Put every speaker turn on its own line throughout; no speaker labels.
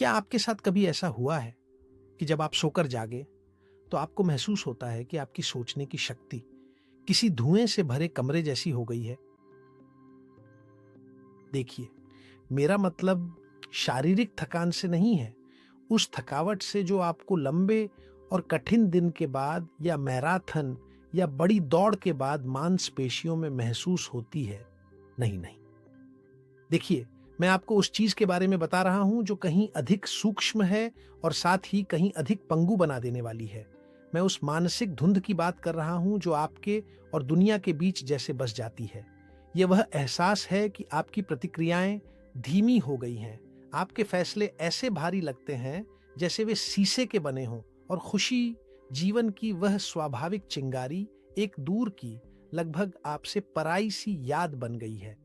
क्या आपके साथ कभी ऐसा हुआ है कि जब आप सोकर जागे तो आपको महसूस होता है कि आपकी सोचने की शक्ति किसी धुएं से भरे कमरे जैसी हो गई है? देखिए, मेरा मतलब शारीरिक थकान से नहीं है, उस थकावट से जो आपको लंबे और कठिन दिन के बाद या मैराथन या बड़ी दौड़ के बाद मांसपेशियों में महसूस होती है। नहीं नहीं, देखिए, मैं आपको उस चीज के बारे में बता रहा हूं जो कहीं अधिक सूक्ष्म है और साथ ही कहीं अधिक पंगु बना देने वाली है। मैं उस मानसिक धुंध की बात कर रहा हूं जो आपके और दुनिया के बीच जैसे बस जाती है। यह वह एहसास है कि आपकी प्रतिक्रियाएं धीमी हो गई हैं। आपके फैसले ऐसे भारी लगते हैं जैसे वे शीशे के बने हों, और खुशी, जीवन की वह स्वाभाविक चिंगारी, एक दूर की, लगभग आपसे पराई सी याद बन गई है।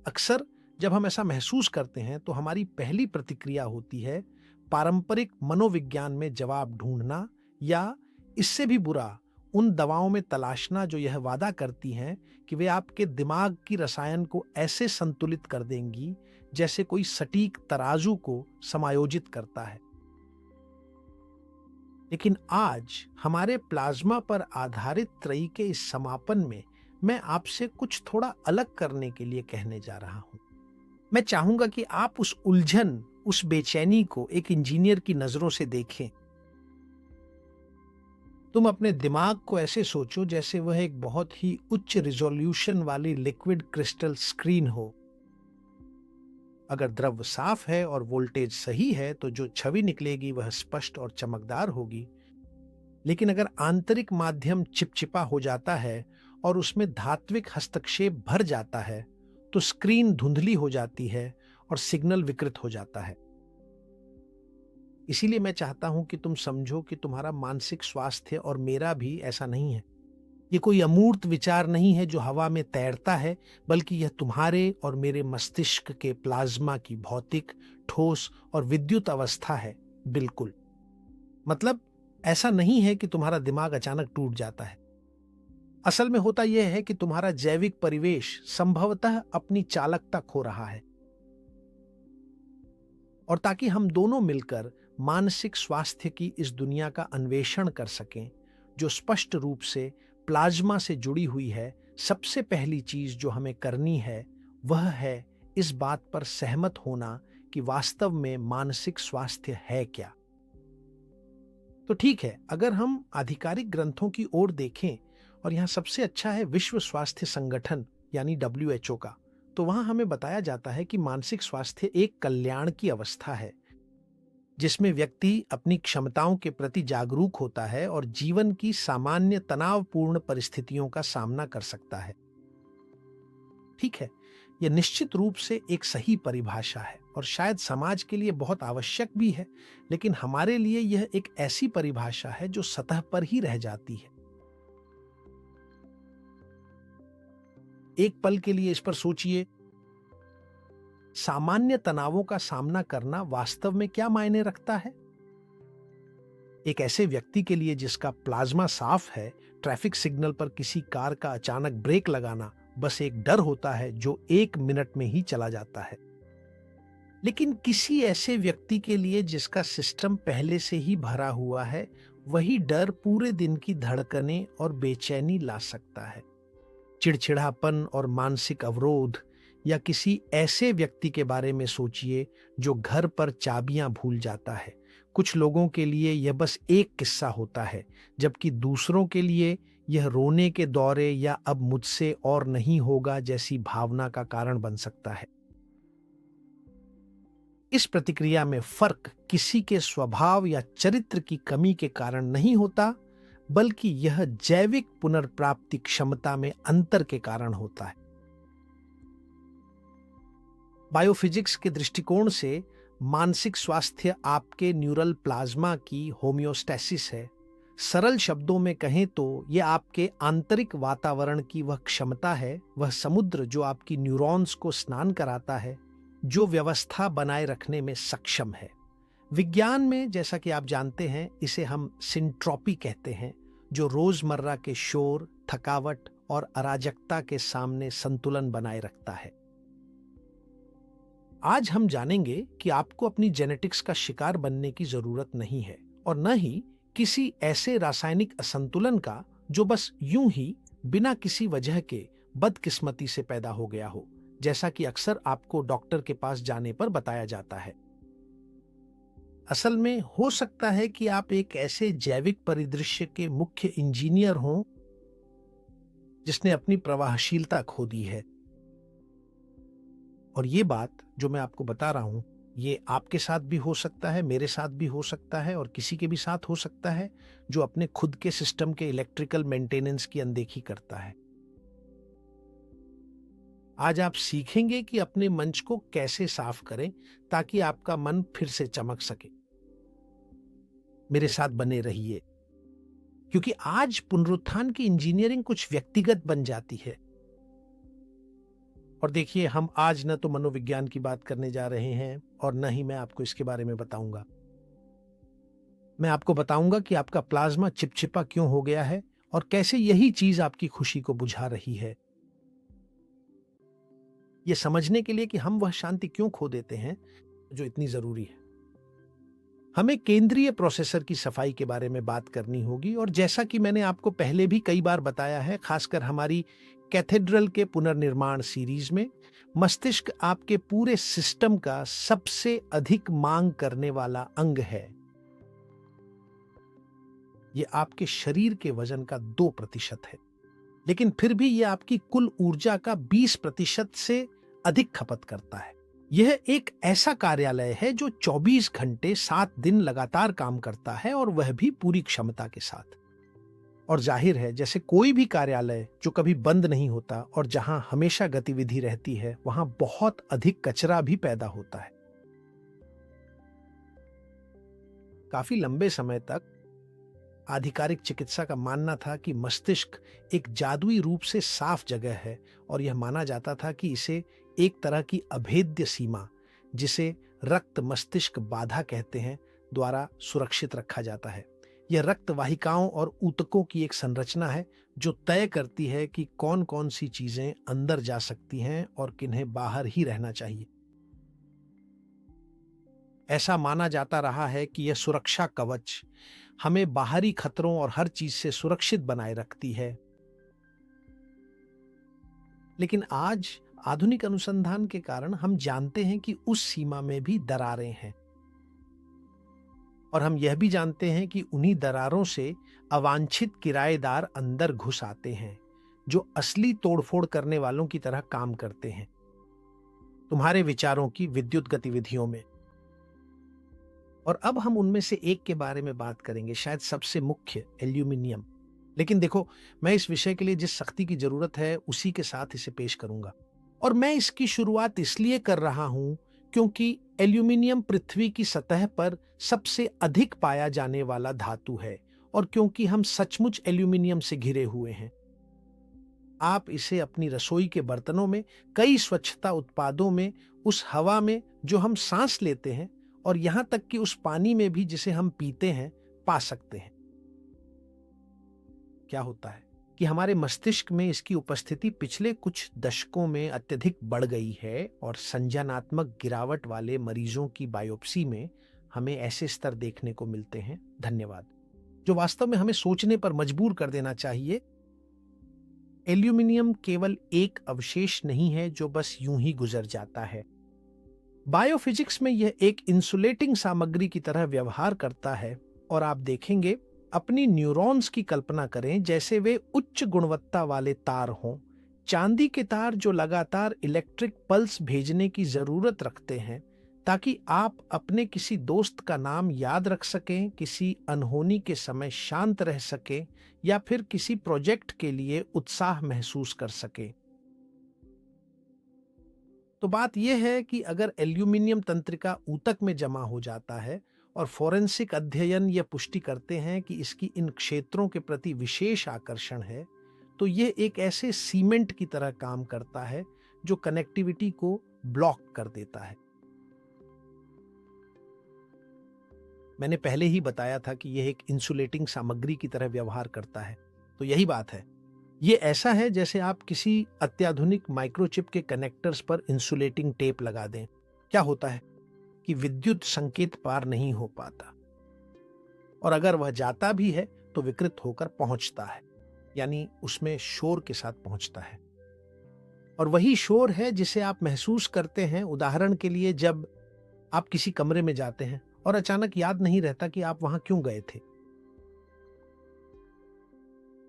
अक्सर जब हम ऐसा महसूस करते हैं तो हमारी पहली प्रतिक्रिया होती है पारंपरिक मनोविज्ञान में जवाब ढूंढना, या इससे भी बुरा, उन दवाओं में तलाशना जो यह वादा करती हैं कि वे आपके दिमाग की रसायन को ऐसे संतुलित कर देंगी जैसे कोई सटीक तराजू को समायोजित करता है। लेकिन आज हमारे प्लाज्मा पर आधारित त्रयी के इस समापन में मैं आपसे कुछ थोड़ा अलग करने के लिए कहने जा रहा हूं। मैं चाहूंगा कि आप उस उलझन, उस बेचैनी को एक इंजीनियर की नजरों से देखें। तुम अपने दिमाग को ऐसे सोचो जैसे वह एक बहुत ही उच्च रिजोल्यूशन वाली लिक्विड क्रिस्टल स्क्रीन हो। अगर द्रव साफ है और वोल्टेज सही है तो जो छवि निकलेगी वह स्पष्ट और चमकदार होगी। लेकिन अगर आंतरिक माध्यम चिपचिपा हो जाता है और उसमें धात्विक हस्तक्षेप भर जाता है तो स्क्रीन धुंधली हो जाती है और सिग्नल विकृत हो जाता है। इसीलिए मैं चाहता हूं कि तुम समझो कि तुम्हारा मानसिक स्वास्थ्य और मेरा भी ऐसा नहीं है। ये कोई अमूर्त विचार नहीं है जो हवा में तैरता है, बल्कि यह तुम्हारे और मेरे मस्तिष्क के प्लाज्मा की भौतिक, ठोस और विद्युत अवस्था है। बिल्कुल। मतलब, ऐसा नहीं है कि तुम्हारा दिमाग अचानक टूट जाता है। असल में होता यह है कि तुम्हारा जैविक परिवेश संभवतः अपनी चालकता खो रहा है। और ताकि हम दोनों मिलकर मानसिक स्वास्थ्य की इस दुनिया का अन्वेषण कर सकें जो स्पष्ट रूप से प्लाज्मा से जुड़ी हुई है, सबसे पहली चीज जो हमें करनी है वह है इस बात पर सहमत होना कि वास्तव में मानसिक स्वास्थ्य है क्या। तो ठीक है, अगर हम आधिकारिक ग्रंथों की ओर देखें, और यहां सबसे अच्छा है विश्व स्वास्थ्य संगठन यानी WHO का, तो वहां हमें बताया जाता है कि मानसिक स्वास्थ्य एक कल्याण की अवस्था है जिसमें व्यक्ति अपनी क्षमताओं के प्रति जागरूक होता है और जीवन की सामान्य तनावपूर्ण परिस्थितियों का सामना कर सकता है। ठीक है, यह निश्चित रूप से एक सही परिभाषा है और शायद समाज के लिए बहुत आवश्यक भी है, लेकिन हमारे लिए यह एक ऐसी परिभाषा है जो सतह पर ही रह जाती है। एक पल के लिए इस पर सोचिए, सामान्य तनावों का सामना करना वास्तव में क्या मायने रखता है? एक ऐसे व्यक्ति के लिए जिसका प्लाज्मा साफ है, ट्रैफिक सिग्नल पर किसी कार का अचानक ब्रेक लगाना बस एक डर होता है जो 1 मिनट में ही चला जाता है। लेकिन किसी ऐसे व्यक्ति के लिए जिसका सिस्टम पहले से ही भरा हुआ है, वही डर पूरे दिन की धड़कनें और बेचैनी ला सकता है। चिड़चिड़ापन और मानसिक अवरोध, या किसी ऐसे व्यक्ति के बारे में सोचिए जो घर पर चाबियां भूल जाता है। कुछ लोगों के लिए यह बस एक किस्सा होता है, जबकि दूसरों के लिए यह रोने के दौरे या अब मुझसे और नहीं होगा जैसी भावना का कारण बन सकता है। इस प्रतिक्रिया में फर्क किसी के स्वभाव या चरित्र की कमी के कारण नहीं होता, बल्कि यह जैविक पुनर्प्राप्ति क्षमता में अंतर के कारण होता है। बायोफिजिक्स के दृष्टिकोण से मानसिक स्वास्थ्य आपके न्यूरल प्लाज्मा की होमियोस्टेसिस है। सरल शब्दों में कहें तो यह आपके आंतरिक वातावरण की वह क्षमता है, वह समुद्र जो आपकी न्यूरॉन्स को स्नान कराता है, जो व्यवस्था बनाए रखने में सक्षम है। विज्ञान में, जैसा कि आप जानते हैं, इसे हम सिंट्रोपी कहते हैं, जो रोजमर्रा के शोर, थकावट और अराजकता के सामने संतुलन बनाए रखता है। आज हम जानेंगे कि आपको अपनी जेनेटिक्स का शिकार बनने की जरूरत नहीं है और न ही किसी ऐसे रासायनिक असंतुलन का जो बस यूं ही बिना किसी वजह के बदकिस्मती से पैदा हो गया हो, जैसा कि अक्सर आपको डॉक्टर के पास जाने पर बताया जाता है। असल में हो सकता है कि आप एक ऐसे जैविक परिदृश्य के मुख्य इंजीनियर हों जिसने अपनी प्रवाहशीलता खो दी है। और ये बात जो मैं आपको बता रहा हूं, ये आपके साथ भी हो सकता है, मेरे साथ भी हो सकता है और किसी के भी साथ हो सकता है जो अपने खुद के सिस्टम के इलेक्ट्रिकल मेंटेनेंस की अनदेखी करता है। आज आप सीखेंगे कि अपने मंच को कैसे साफ करें ताकि आपका मन फिर से चमक सके। मेरे साथ बने रहिए, क्योंकि आज पुनरुत्थान की इंजीनियरिंग कुछ व्यक्तिगत बन जाती है। और देखिए, हम आज न तो मनोविज्ञान की बात करने जा रहे हैं और न ही मैं आपको इसके बारे में बताऊंगा। मैं आपको बताऊंगा कि आपका प्लाज्मा चिपचिपा क्यों हो गया है और कैसे यही चीज आपकी खुशी को बुझा रही है। यह समझने के लिए कि हम वह शांति क्यों खो देते हैं जो इतनी जरूरी है, हमें केंद्रीय प्रोसेसर की सफाई के बारे में बात करनी होगी। और जैसा कि मैंने आपको पहले भी कई बार बताया है, खासकर हमारी कैथेड्रल के पुनर्निर्माण सीरीज में, मस्तिष्क आपके पूरे सिस्टम का सबसे अधिक मांग करने वाला अंग है। यह आपके शरीर के वजन का 2% है, लेकिन फिर भी यह आपकी कुल ऊर्जा का 20% से अधिक खपत करता है। यह एक ऐसा कार्यालय है जो 24 घंटे 7 दिन लगातार काम करता है और वह भी पूरी क्षमता के साथ। और जाहिर है, जैसे कोई भी कार्यालय जो कभी बंद नहीं होता और जहां हमेशा गतिविधि रहती है, वहां बहुत अधिक कचरा भी पैदा होता है। काफी लंबे समय तक आधिकारिक चिकित्सा का मानना था कि मस्तिष्क एक जादुई रूप से साफ जगह है और यह माना जाता था कि इसे एक तरह की अभेद्य सीमा, जिसे रक्त मस्तिष्क बाधा कहते हैं, द्वारा सुरक्षित रखा जाता है। यह रक्त वाहिकाओं और ऊतकों की एक संरचना है जो तय करती है कि कौन कौन सी चीजें अंदर जा सकती हैं और किन्हें बाहर ही रहना चाहिए। ऐसा माना जाता रहा है कि यह सुरक्षा कवच हमें बाहरी खतरों और हर चीज से सुरक्षित बनाए रखती है। लेकिन आज आधुनिक अनुसंधान के कारण हम जानते हैं कि उस सीमा में भी दरारें हैं, और हम यह भी जानते हैं कि उन्हीं दरारों से अवांछित किराएदार अंदर घुस आते हैं जो असली तोड़फोड़ करने वालों की तरह काम करते हैं तुम्हारे विचारों की विद्युत गतिविधियों में। और अब हम उनमें से एक के बारे में बात करेंगे, शायद सबसे मुख्य, एल्यूमिनियम। लेकिन देखो, मैं इस विषय के लिए जिस सख्ती की जरूरत है उसी के साथ इसे पेश करूंगा। और मैं इसकी शुरुआत इसलिए कर रहा हूं क्योंकि एल्यूमिनियम पृथ्वी की सतह पर सबसे अधिक पाया जाने वाला धातु है और क्योंकि हम सचमुच एल्यूमिनियम से घिरे हुए हैं। आप इसे अपनी रसोई के बर्तनों में, कई स्वच्छता उत्पादों में, उस हवा में जो हम सांस लेते हैं और यहां तक कि उस पानी में भी जिसे हम पीते हैं, पा सकते हैं। क्या होता है कि हमारे मस्तिष्क में इसकी उपस्थिति पिछले कुछ दशकों में अत्यधिक बढ़ गई है और संज्ञानात्मक गिरावट वाले मरीजों की बायोप्सी में हमें ऐसे स्तर देखने को मिलते हैं, धन्यवाद, जो वास्तव में हमें सोचने पर मजबूर कर देना चाहिए। एल्यूमिनियम केवल एक अवशेष नहीं है जो बस यूं ही गुजर जाता है। बायोफिजिक्स में यह एक इंसुलेटिंग सामग्री की तरह व्यवहार करता है और आप देखेंगे, अपनी न्यूरॉन्स की कल्पना करें जैसे वे उच्च गुणवत्ता वाले तार हों, चांदी के तार जो लगातार इलेक्ट्रिक पल्स भेजने की जरूरत रखते हैं ताकि आप अपने किसी दोस्त का नाम याद रख सकें, किसी अनहोनी के समय शांत रह सकें या फिर किसी प्रोजेक्ट के लिए उत्साह महसूस कर सकें। तो बात यह है कि अगर एल्यूमिनियम तंत्रिका ऊतक में जमा हो जाता है और फोरेंसिक अध्ययन यह पुष्टि करते हैं कि इसकी इन क्षेत्रों के प्रति विशेष आकर्षण है, तो यह एक ऐसे सीमेंट की तरह काम करता है जो कनेक्टिविटी को ब्लॉक कर देता है। मैंने पहले ही बताया था कि यह एक इंसुलेटिंग सामग्री की तरह व्यवहार करता है, तो यही बात है। यह ऐसा है जैसे आप किसी अत्याधुनिक माइक्रोचिप के कनेक्टर्स पर इंसुलेटिंग टेप लगा दें। क्या होता है कि विद्युत संकेत पार नहीं हो पाता, और अगर वह जाता भी है तो विकृत होकर पहुंचता है, यानी उसमें शोर के साथ पहुंचता है। और वही शोर है जिसे आप महसूस करते हैं, उदाहरण के लिए जब आप किसी कमरे में जाते हैं और अचानक याद नहीं रहता कि आप वहां क्यों गए थे,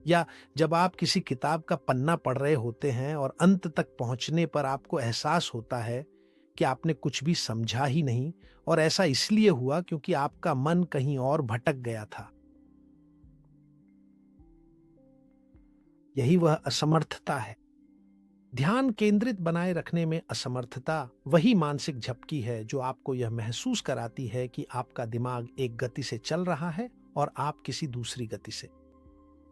या जब आप किसी किताब का पन्ना पढ़ रहे होते हैं और अंत तक पहुंचने पर आपको एहसास होता है कि आपने कुछ भी समझा ही नहीं, और ऐसा इसलिए हुआ क्योंकि आपका मन कहीं और भटक गया था। यही वह असमर्थता है। ध्यान केंद्रित बनाए रखने में असमर्थता वही मानसिक झपकी है जो आपको यह महसूस कराती है कि आपका दिमाग एक गति से चल रहा है और आप किसी दूसरी गति से।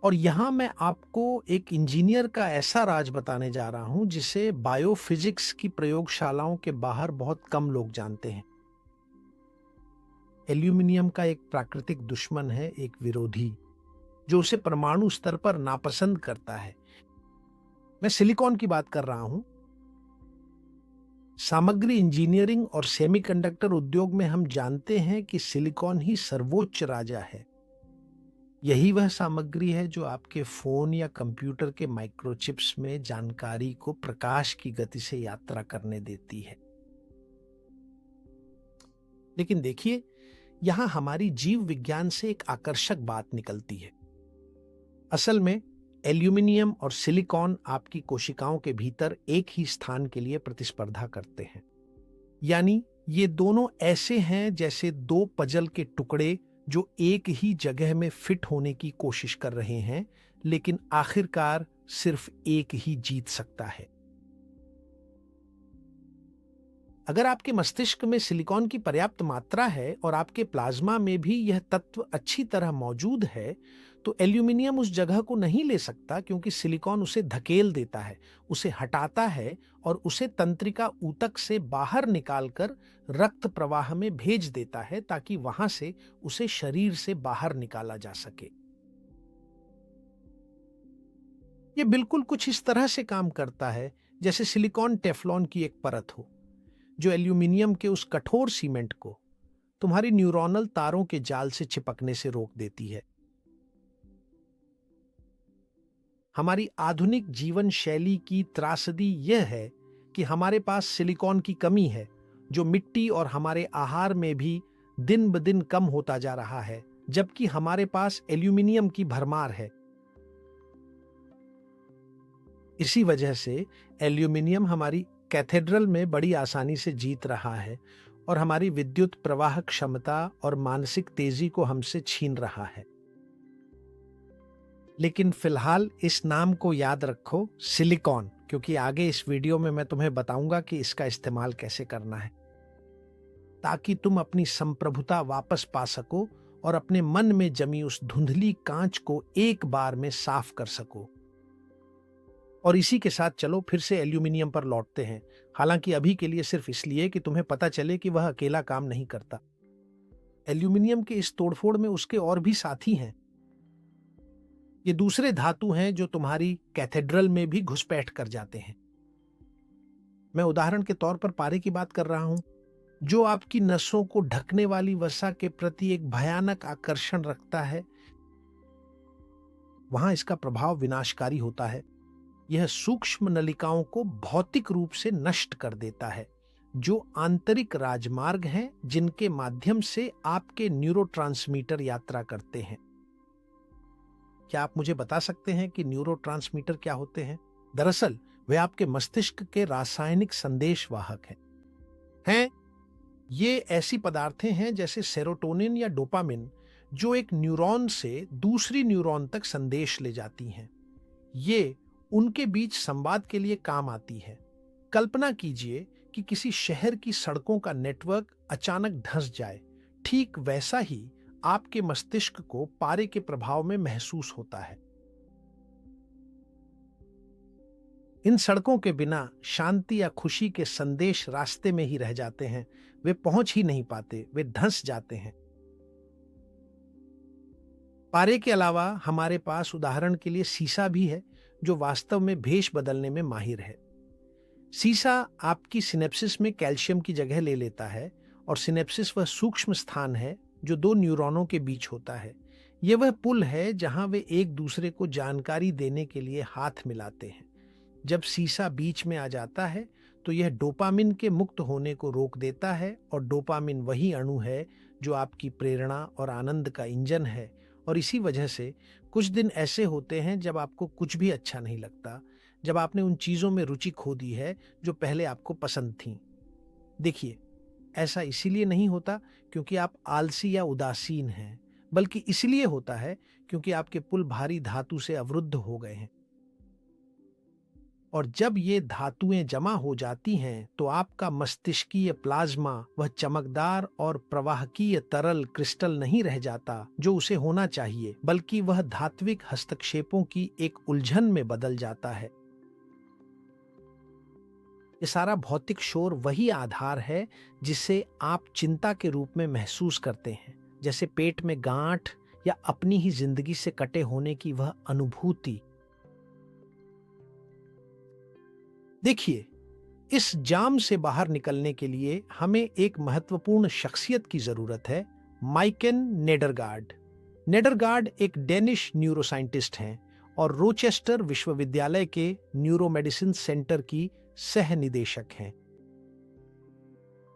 और यहां मैं आपको एक इंजीनियर का ऐसा राज बताने जा रहा हूं जिसे बायोफिजिक्स की प्रयोगशालाओं के बाहर बहुत कम लोग जानते हैं। एल्यूमिनियम का एक प्राकृतिक दुश्मन है, एक विरोधी, जो उसे परमाणु स्तर पर नापसंद करता है। मैं सिलिकॉन की बात कर रहा हूं। सामग्री इंजीनियरिंग और सेमीकंडक्टर उद्योग में हम जानते हैं कि सिलिकॉन ही सर्वोच्च राजा है। यही वह सामग्री है जो आपके फोन या कंप्यूटर के माइक्रोचिप्स में जानकारी को प्रकाश की गति से यात्रा करने देती है। लेकिन देखिए, यहां हमारी जीव विज्ञान से एक आकर्षक बात निकलती है। असल में एल्यूमिनियम और सिलिकॉन आपकी कोशिकाओं के भीतर एक ही स्थान के लिए प्रतिस्पर्धा करते हैं। यानी ये दोनों ऐसे हैं जैसे दो पजल के टुकड़े जो एक ही जगह में फिट होने की कोशिश कर रहे हैं, लेकिन आखिरकार सिर्फ एक ही जीत सकता है। अगर आपके मस्तिष्क में सिलिकॉन की पर्याप्त मात्रा है और आपके प्लाज्मा में भी यह तत्व अच्छी तरह मौजूद है, तो एल्यूमिनियम उस जगह को नहीं ले सकता, क्योंकि सिलिकॉन उसे धकेल देता है, उसे हटाता है और उसे तंत्रिका ऊतक से बाहर निकालकर रक्त प्रवाह में भेज देता है, ताकि वहां से उसे शरीर से बाहर निकाला जा सके। यह बिल्कुल कुछ इस तरह से काम करता है जैसे सिलिकॉन टेफ्लॉन की एक परत हो, जो एल्यूमिनियम के उस कठोर सीमेंट को तुम्हारी न्यूरॉनल तारों के जाल से चिपकने से रोक देती है। हमारी आधुनिक जीवन शैली की त्रासदी यह है कि हमारे पास सिलिकॉन की कमी है, जो मिट्टी और हमारे आहार में भी दिन ब दिन कम होता जा रहा है, जबकि हमारे पास एल्यूमिनियम की भरमार है। इसी वजह से एल्यूमिनियम हमारी कैथेड्रल में बड़ी आसानी से जीत रहा है और हमारी विद्युत प्रवाह क्षमता और मानसिक तेजी को हमसे छीन रहा है। लेकिन फिलहाल इस नाम को याद रखो, सिलिकॉन, क्योंकि आगे इस वीडियो में मैं तुम्हें बताऊंगा कि इसका इस्तेमाल कैसे करना है, ताकि तुम अपनी संप्रभुता वापस पा सको और अपने मन में जमी उस धुंधली कांच को एक बार में साफ कर सको। और इसी के साथ चलो फिर से एल्यूमिनियम पर लौटते हैं, हालांकि अभी के लिए सिर्फ इसलिए कि तुम्हें पता चले कि वह अकेला काम नहीं करता। एल्यूमिनियम के इस तोड़फोड़ में उसके और भी साथी हैं। ये दूसरे धातु हैं जो तुम्हारी कैथेड्रल में भी घुसपैठ कर जाते हैं। मैं उदाहरण के तौर पर पारे की बात कर रहा हूं, जो आपकी नसों को ढकने वाली वसा के प्रति एक भयानक आकर्षण रखता है। वहां इसका प्रभाव विनाशकारी होता है। यह सूक्ष्म नलिकाओं को भौतिक रूप से नष्ट कर देता है, जो आंतरिक राजमार्ग हैं जिनके माध्यम से आपके न्यूरोट्रांसमीटर यात्रा करते हैं। क्या आप मुझे बता सकते हैं कि न्यूरोट्रांसमीटर क्या होते हैं? दरअसल वे आपके मस्तिष्क के रासायनिक संदेशवाहक हैं। ये ऐसी पदार्थें हैं जैसे सेरोटोनिन या डोपामिन, जो एक न्यूरॉन से दूसरी न्यूरॉन तक संदेश ले जाती हैं। ये उनके बीच संवाद के लिए काम आती है। कल्पना कीजिए कि किसी शहर की सड़कों का नेटवर्क अचानक धंस जाए। ठीक वैसा ही आपके मस्तिष्क को पारे के प्रभाव में महसूस होता है। इन सड़कों के बिना शांति या खुशी के संदेश रास्ते में ही रह जाते हैं, वे पहुंच ही नहीं पाते, वे धंस जाते हैं। पारे के अलावा हमारे पास उदाहरण के लिए सीसा भी है, जो वास्तव में भेष बदलने में माहिर है। सीसा आपकी सिनेप्सिस में कैल्शियम की जगह ले लेता है और सिनेप्सिस वह सूक्ष्म स्थान है जो दो न्यूरॉनों के बीच होता है। यह वह पुल है जहां वे एक दूसरे को जानकारी देने के लिए हाथ मिलाते हैं। जब सीसा बीच में आ जाता है तो यह डोपामिन के मुक्त होने को रोक देता है, और डोपामिन वही अणु है जो आपकी प्रेरणा और आनंद का इंजन है। और इसी वजह से कुछ दिन ऐसे होते हैं जब आपको कुछ भी अच्छा नहीं लगता, जब आपने उन चीज़ों में रुचि खो दी है जो पहले आपको पसंद थीं। देखिए, ऐसा इसीलिए नहीं होता क्योंकि आप आलसी या उदासीन हैं, बल्कि इसलिए होता है क्योंकि आपके पुल भारी धातु से अवरुद्ध हो गए हैं। और जब ये धातुएं जमा हो जाती हैं तो आपका मस्तिष्कीय प्लाज्मा वह चमकदार और प्रवाहकीय तरल क्रिस्टल नहीं रह जाता जो उसे होना चाहिए, बल्कि वह धात्विक हस्तक्षेपों की एक उलझन में बदल जाता है। ये सारा भौतिक शोर वही आधार है जिसे आप चिंता के रूप में महसूस करते हैं, जैसे पेट में गांठ या अपनी ही जिंदगी से कटे होने की वह अनुभूति। देखिए, इस जाम से बाहर निकलने के लिए हमें एक महत्वपूर्ण शख्सियत की जरूरत है, माइकेन नेडरगार्ड। नेडरगार्ड एक डेनिश न्यूरोसाइंटिस्ट हैं और रोचेस्टर विश्वविद्यालय के न्यूरोमेडिसिन सेंटर की सह निदेशक हैं।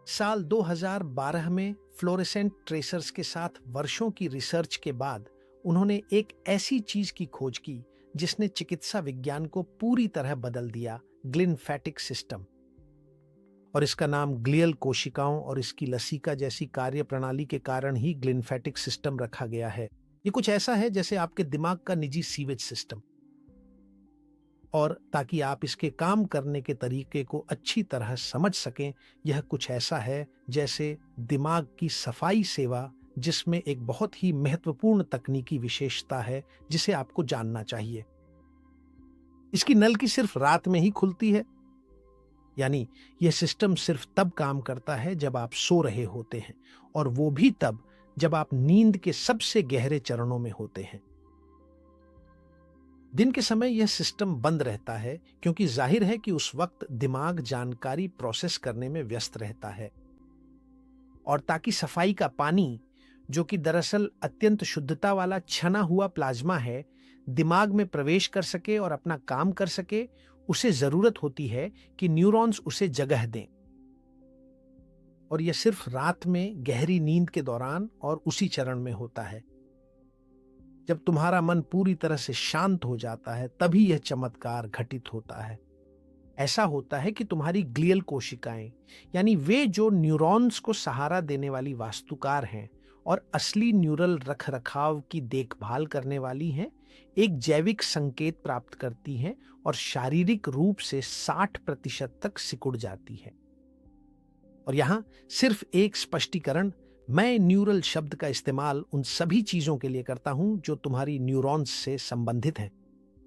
साल 2012 में फ्लोरेसेंट ट्रेसर्स के साथ वर्षों की रिसर्च के बाद उन्होंने एक ऐसी चीज की खोज की जिसने चिकित्सा विज्ञान को पूरी तरह बदल दिया, ग्लिम्फेटिक सिस्टम। और इसका नाम ग्लियल कोशिकाओं और इसकी लसिका जैसी कार्य प्रणाली के कारण ही ग्लिम्फेटिक सिस्टम रखा गया है। ये कुछ ऐसा है जैसे आपके दिमाग का निजी सीवेज सिस्टम। और ताकि आप इसके काम करने के तरीके को अच्छी तरह समझ सकें, यह कुछ ऐसा है जैसे दिमाग की सफाई सेवा, जिसमें एक बहुत ही महत्वपूर्ण तकनीकी विशेषता है जिसे आपको जानना चाहिए। इसकी नल की सिर्फ रात में ही खुलती है, यानी यह सिस्टम सिर्फ तब काम करता है जब आप सो रहे होते हैं, और वो भी तब जब आप नींद के सबसे गहरे चरणों में होते हैं। दिन के समय यह सिस्टम बंद रहता है क्योंकि जाहिर है कि उस वक्त दिमाग जानकारी प्रोसेस करने में व्यस्त रहता है। और ताकि सफाई का पानी, जो कि दरअसल अत्यंत शुद्धता वाला छना हुआ प्लाज्मा है, दिमाग में प्रवेश कर सके और अपना काम कर सके, उसे जरूरत होती है कि न्यूरॉन्स उसे जगह दें। और यह सिर्फ रात में गहरी नींद के दौरान और उसी चरण में होता है। जब तुम्हारा मन पूरी तरह से शांत हो जाता है, तभी यह चमत्कार घटित होता है। ऐसा होता है कि तुम्हारी ग्लियल कोशिकाएं, यानी वे जो न्यूरॉन्स को सहारा देने वाली वास्तुकार हैं और असली न्यूरल रखरखाव की देखभाल करने वाली हैं, एक जैविक संकेत प्राप्त करती हैं और शारीरिक रूप से 60% तक सिकुड़ जाती है। और यहां सिर्फ एक स्पष्टीकरण, मैं न्यूरल शब्द का इस्तेमाल उन सभी चीजों के लिए करता हूं जो तुम्हारी न्यूरॉन्स से संबंधित हैं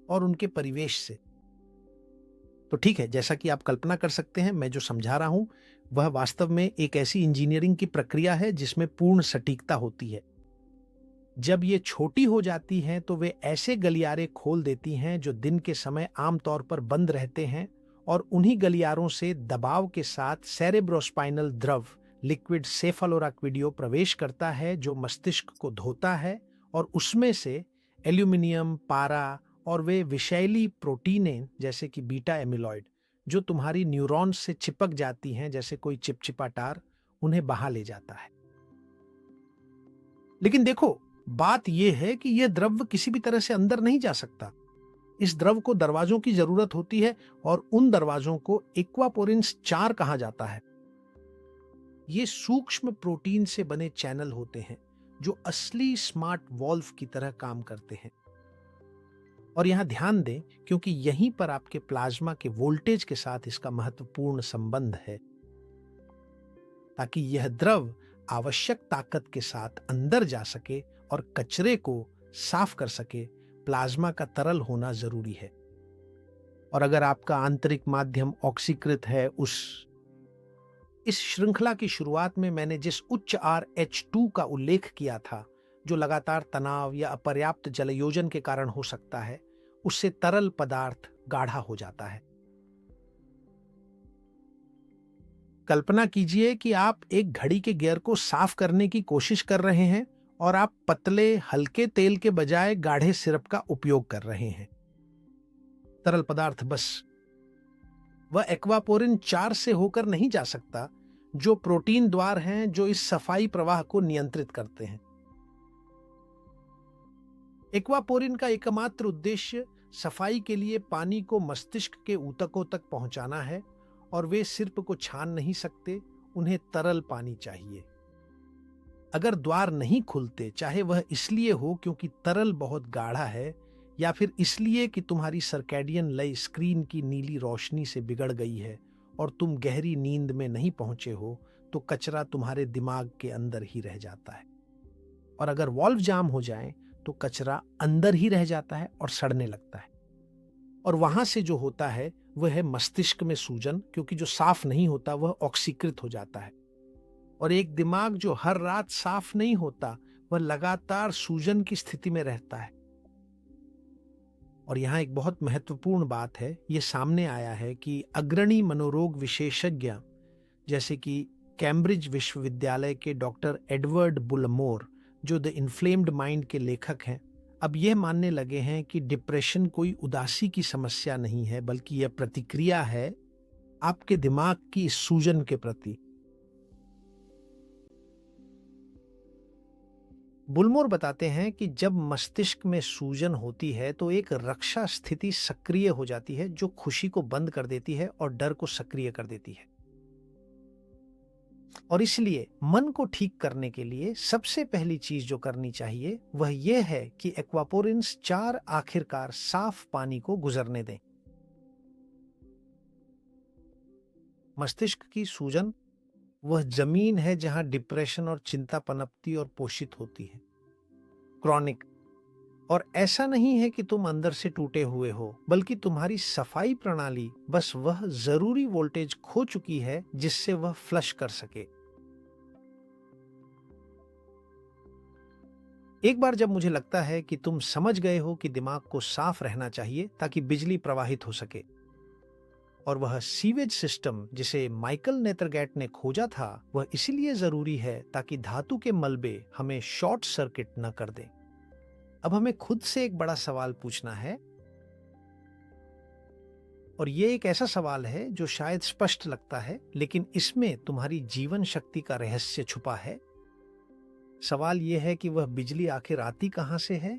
और उनके परिवेश से। तो ठीक है, जैसा कि आप कल्पना कर सकते हैं, मैं जो समझा रहा हूं वह वास्तव में एक ऐसी इंजीनियरिंग की प्रक्रिया है जिसमें पूर्ण सटीकता होती है। जब ये छोटी हो जाती हैं तो वे ऐसे गलियारे खोल देती हैं जो दिन के समय आमतौर पर बंद रहते हैं, और उन्हीं गलियारों से दबाव के साथ सेरेब्रोस्पाइनल द्रव, लिक्विड सेफलोराक्विडियो, प्रवेश करता है जो मस्तिष्क को धोता है, और उसमें से एल्यूमिनियम, पारा और वे विषैली प्रोटीनें जैसे कि बीटा एमिलॉइड, जो तुम्हारी न्यूरॉन्स से चिपक जाती हैं जैसे कोई चिपचिपा तार, उन्हें बहा ले जाता है। लेकिन देखो, बात यह है कि यह द्रव्य किसी भी तरह से अंदर नहीं जा सकता। इस द्रव को दरवाजों की जरूरत होती है, और उन दरवाजों को एक्वापोरिन्स 4 कहा जाता है। ये सूक्ष्म प्रोटीन से बने चैनल होते हैं जो असली स्मार्ट वॉल्व की तरह काम करते हैं। और यहां ध्यान दें, क्योंकि यहीं पर आपके प्लाज्मा के वोल्टेज के साथ इसका महत्वपूर्ण संबंध है। ताकि यह द्रव आवश्यक ताकत के साथ अंदर जा सके और कचरे को साफ कर सके, प्लाज्मा का तरल होना जरूरी है। और अगर आपका आंतरिक माध्यम ऑक्सीकृत है, इस श्रृंखला की शुरुआत में मैंने जिस उच्च RH2 का उल्लेख किया था, जो लगातार तनाव या अपर्याप्त जलयोजन के कारण हो सकता है, उससे तरल पदार्थ गाढ़ा हो जाता है। कल्पना कीजिए कि आप एक घड़ी के गियर को साफ करने की कोशिश कर रहे हैं और आप पतले हल्के तेल के बजाय गाढ़े सिरप का उपयोग कर रहे हैं। तरल पदार्थ बस वह एक्वापोरिन 4 से होकर नहीं जा सकता, जो प्रोटीन द्वार हैं जो इस सफाई प्रवाह को नियंत्रित करते हैं। एक्वापोरिन का एकमात्र उद्देश्य सफाई के लिए पानी को मस्तिष्क के ऊतकों तक पहुंचाना है, और वे सिर्फ को छान नहीं सकते, उन्हें तरल पानी चाहिए। अगर द्वार नहीं खुलते, चाहे वह इसलिए हो क्योंकि तरल बहुत गाढ़ा है या फिर इसलिए कि तुम्हारी सर्कैडियन लय स्क्रीन की नीली रोशनी से बिगड़ गई है और तुम गहरी नींद में नहीं पहुंचे हो, तो कचरा तुम्हारे दिमाग के अंदर ही रह जाता है। और अगर वॉल्व जाम हो जाए तो कचरा अंदर ही रह जाता है और सड़ने लगता है। और वहां से जो होता है वह है मस्तिष्क में सूजन, क्योंकि जो साफ नहीं होता वह ऑक्सीकृत हो जाता है। और एक दिमाग जो हर रात साफ नहीं होता वह लगातार सूजन की स्थिति में रहता है। और यहाँ एक बहुत महत्वपूर्ण बात है, ये सामने आया है कि अग्रणी मनोरोग विशेषज्ञ जैसे कि कैम्ब्रिज विश्वविद्यालय के डॉक्टर एडवर्ड बुलमोर, जो द इन्फ्लेम्ड माइंड के लेखक हैं, अब यह मानने लगे हैं कि डिप्रेशन कोई उदासी की समस्या नहीं है, बल्कि यह प्रतिक्रिया है आपके दिमाग की इस सूजन के प्रति। बुलमोर बताते हैं कि जब मस्तिष्क में सूजन होती है तो एक रक्षा स्थिति सक्रिय हो जाती है, जो खुशी को बंद कर देती है और डर को सक्रिय कर देती है। और इसलिए मन को ठीक करने के लिए सबसे पहली चीज जो करनी चाहिए वह यह है कि एक्वापोरिन्स 4 आखिरकार साफ पानी को गुजरने दें। मस्तिष्क की सूजन वह जमीन है जहां डिप्रेशन और चिंता पनपती और पोषित होती है, क्रॉनिक। और ऐसा नहीं है कि तुम अंदर से टूटे हुए हो, बल्कि तुम्हारी सफाई प्रणाली बस वह जरूरी वोल्टेज खो चुकी है जिससे वह फ्लश कर सके। एक बार जब मुझे लगता है कि तुम समझ गए हो कि दिमाग को साफ रहना चाहिए ताकि बिजली प्रवाहित हो सके, और वह सीवेज सिस्टम जिसे माइकल नेथरगैट ने खोजा था वह इसीलिए जरूरी है ताकि धातु के मलबे हमें शॉर्ट सर्किट न कर दें। अब हमें खुद से एक बड़ा सवाल पूछना है, और यह एक ऐसा सवाल है जो शायद स्पष्ट लगता है, लेकिन इसमें तुम्हारी जीवन शक्ति का रहस्य छुपा है। सवाल यह है कि वह बिजली आखिर आती कहां से है?